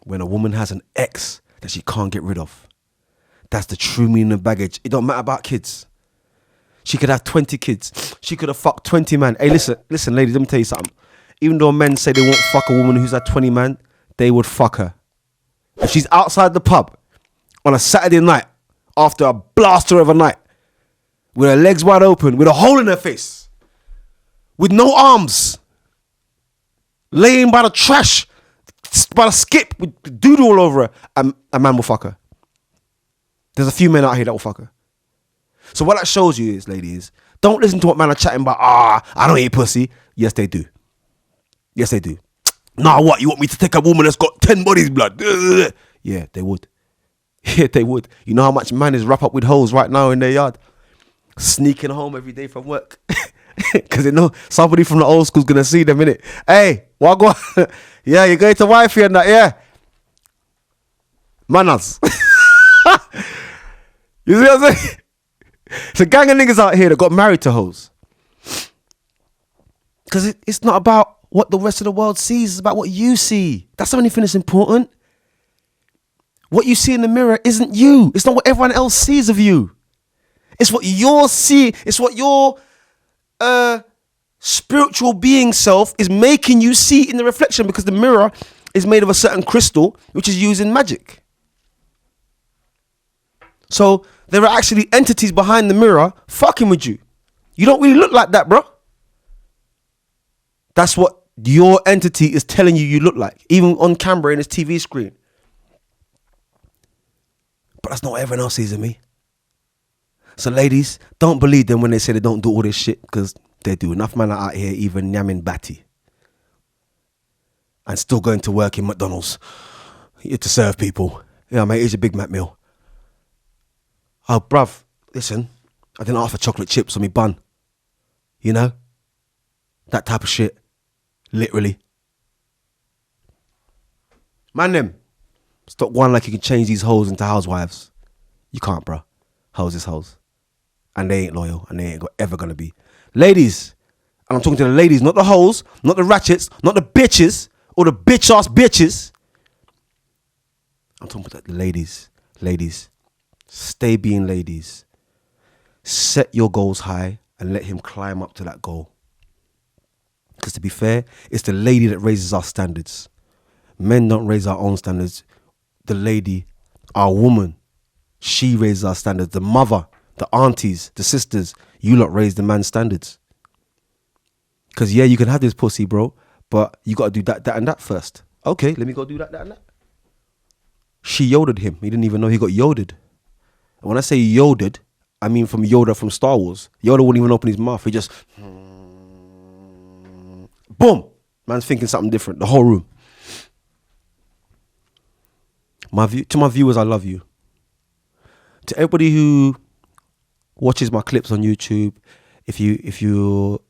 When a woman has an ex that she can't get rid of. That's the true meaning of baggage. It don't matter about kids. She could have 20 kids. She could have fucked 20 men. Hey, listen, ladies, let me tell you something. Even though men say they won't fuck a woman who's had 20 men, they would fuck her. If she's outside the pub on a Saturday night after a blaster of a night, with her legs wide open, with a hole in her face, with no arms, laying by the trash, by the skip, with doodle all over her, a man will fuck her. There's a few men out here that will fuck her. So what that shows you is, ladies, don't listen to what men are chatting about. I don't eat pussy. Yes, they do. Yes, they do. Nah, what? You want me to take a woman that's got 10 bodies, blood? Yeah, they would. Yeah, they would. You know how much man is wrapped up with hoes right now in their yard? Sneaking home every day from work. Because they know somebody from the old school's going to see them, innit? Hey, what go? Yeah, you're going to wifey and that, yeah. Manners. You see what I'm saying? It's a gang of niggas out here that got married to hoes. Because it's not about what the rest of the world sees, it's about what you see. That's the only thing that's important. What you see in the mirror isn't you. It's not what everyone else sees of you. It's what you're seeing. It's what your spiritual being self is making you see in the reflection, because the mirror is made of a certain crystal which is used in magic. So there are actually entities behind the mirror fucking with you. You don't really look like that, bro. That's what your entity is telling you look like, even on camera in this TV screen. But that's not what everyone else sees of me. So ladies, don't believe them when they say they don't do all this shit, because they do. Enough men are out here even yamming batty and still going to work in McDonald's to serve people. Yeah, mate, here's a Big Mac meal. Oh, bruv, listen, I didn't ask for chocolate chips on me bun. You know? That type of shit. Literally. Man, them. Stop one like you can change these hoes into housewives. You can't, bro. Hoes is hoes. And they ain't loyal, and they ain't ever gonna be. Ladies, and I'm talking to the ladies, not the hoes, not the ratchets, not the bitches, or the bitch-ass bitches. I'm talking about the ladies. Ladies, stay being ladies. Set your goals high and let him climb up to that goal. Because to be fair, it's the lady that raises our standards. Men don't raise our own standards. The lady, our woman, she raises our standards. The mother, the aunties, the sisters, you lot raise the man's standards. Because yeah, you can have this pussy, bro, but you got to do that and that first. Okay, let me go do that and that. She yoded him. He didn't even know he got yoded. And when I say yoded, I mean from Yoda from Star Wars. Yoda wouldn't even open his mouth. He just, boom. Man's thinking something different. The whole room. To my viewers, I love you. To everybody who watches my clips on YouTube, if you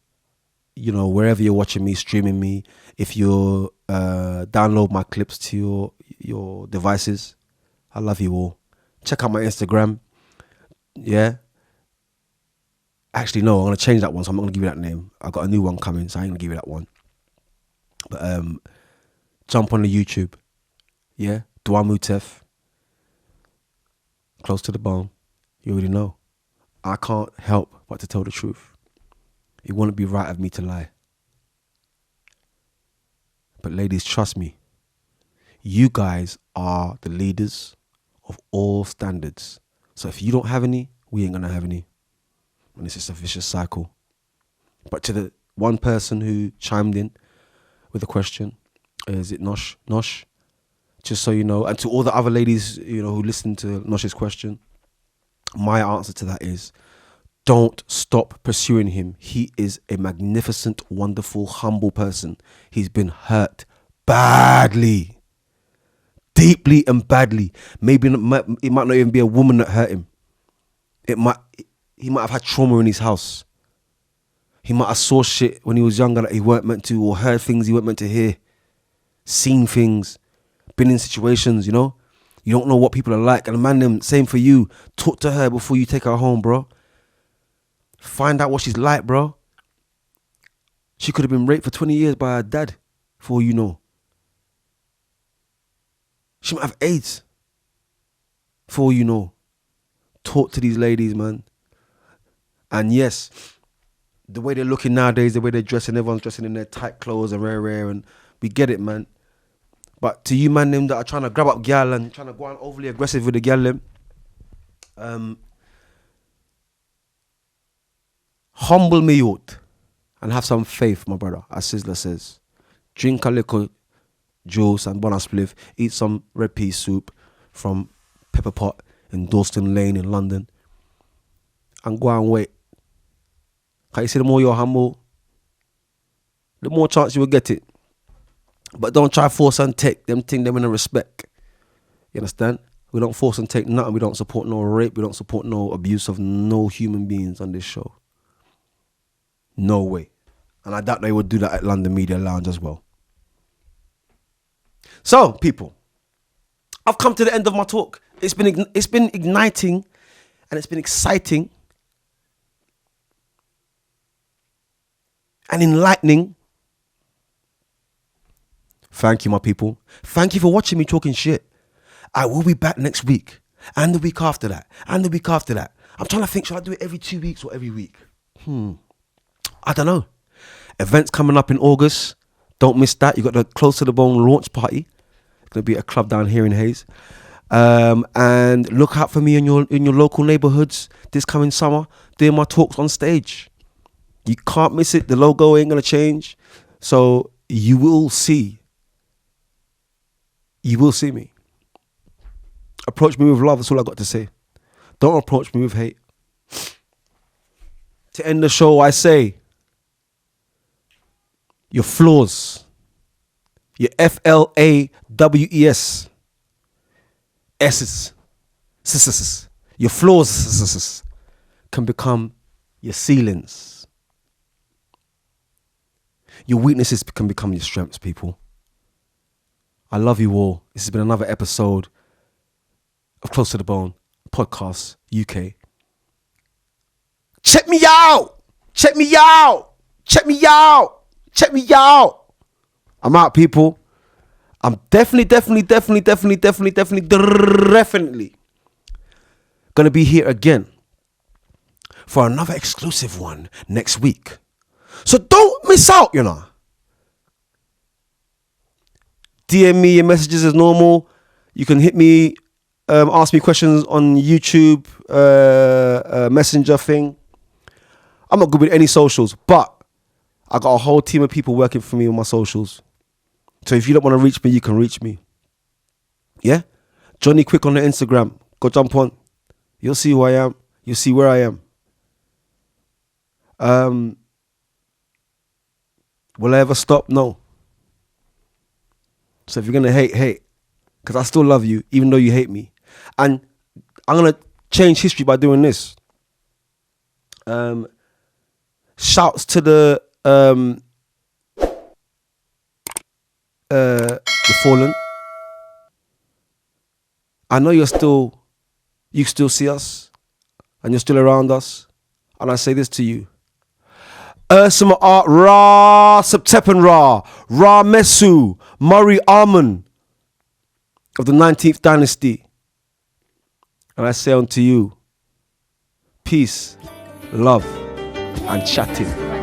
wherever you're watching me, streaming me, if you download my clips to your devices, I love you all. Check out my Instagram. Yeah. Actually, no, I'm gonna change that one, so I'm not gonna give you that name. I got a new one coming, so I ain't gonna give you that one. But jump on the YouTube. Yeah. Dua Mutef, close to the bone. You already know. I can't help but to tell the truth. It wouldn't be right of me to lie. But ladies, trust me. You guys are the leaders of all standards. So if you don't have any, we ain't gonna have any. And it's just a vicious cycle. But to the one person who chimed in with a question, is it Nosh? Nosh? Just so you know, and to all the other ladies, who listened to Nosh's question, my answer to that is, don't stop pursuing him. He is a magnificent, wonderful, humble person. He's been hurt badly, deeply and badly. Maybe it might not even be a woman that hurt him. He might have had trauma in his house. He might have saw shit when he was younger that he weren't meant to, or heard things he weren't meant to hear, seen things. Been in situations, you don't know what people are like. And man, them, same for you. Talk to her before you take her home, bro. Find out what she's like, bro. She could have been raped for 20 years by her dad, for all you know. She might have AIDS, for all you know. Talk to these ladies, man. And yes, the way they're looking nowadays, the way they're dressing, everyone's dressing in their tight clothes and rare, and we get it, man. But to you man them that are trying to grab up gal and trying to go on overly aggressive with the gal them, humble me out and have some faith, my brother, as Sizzler says. Drink a little juice and bonus spliff, eat some red pea soup from Pepper Pot in Dalston Lane in London, and go and wait. Can you see the more you're humble, the more chance you will get it. But don't try force and take them thing them in a respect. You understand? We don't force and take nothing. We don't support no rape. We don't support no abuse of no human beings on this show. No way. And I doubt they would do that at London Media Lounge as well. So, people, I've come to the end of my talk. It's been igniting, and it's been exciting and enlightening. Thank you, my people. Thank you for watching me talking shit. I will be back next week, and the week after that, and the week after that. I'm trying to think, should I do it every 2 weeks or every week? I don't know. Events coming up in August. Don't miss that. You got the Close to the Bone launch party. It's going to be at a club down here in Hayes. And look out for me in your local neighborhoods this coming summer, doing my talks on stage. You can't miss it. The logo ain't going to change. So you will see. You will see me. Approach me with love. That's all I got to say. Don't approach me with hate. To end the show, I say, your flaws, your FLAWES, S's, your flaws can become your ceilings. Your weaknesses can become your strengths, people. I love you all. This has been another episode of Close to the Bone Podcast UK. Check me out. Check me out. Check me out. Check me out. I'm out, people. I'm definitely gonna be here again for another exclusive one next week. So don't miss out, you know. DM me your messages as normal. You can hit me, ask me questions on YouTube, messenger thing. I'm not good with any socials, but I got a whole team of people working for me on my socials. So if you don't want to reach me, you can reach me. Yeah? Johnny Quick on the Instagram. Go jump on. You'll see who I am. You'll see where I am. Will I ever stop? No. So if you're going to hate. Because I still love you, even though you hate me. And I'm going to change history by doing this. Shouts to the fallen. I know you still see us, and you're still around us. And I say this to you. Ursima Art Ra Septepen Ra Mesu Murray Armon of the 19th dynasty. And I say unto you, peace, love, and chatting.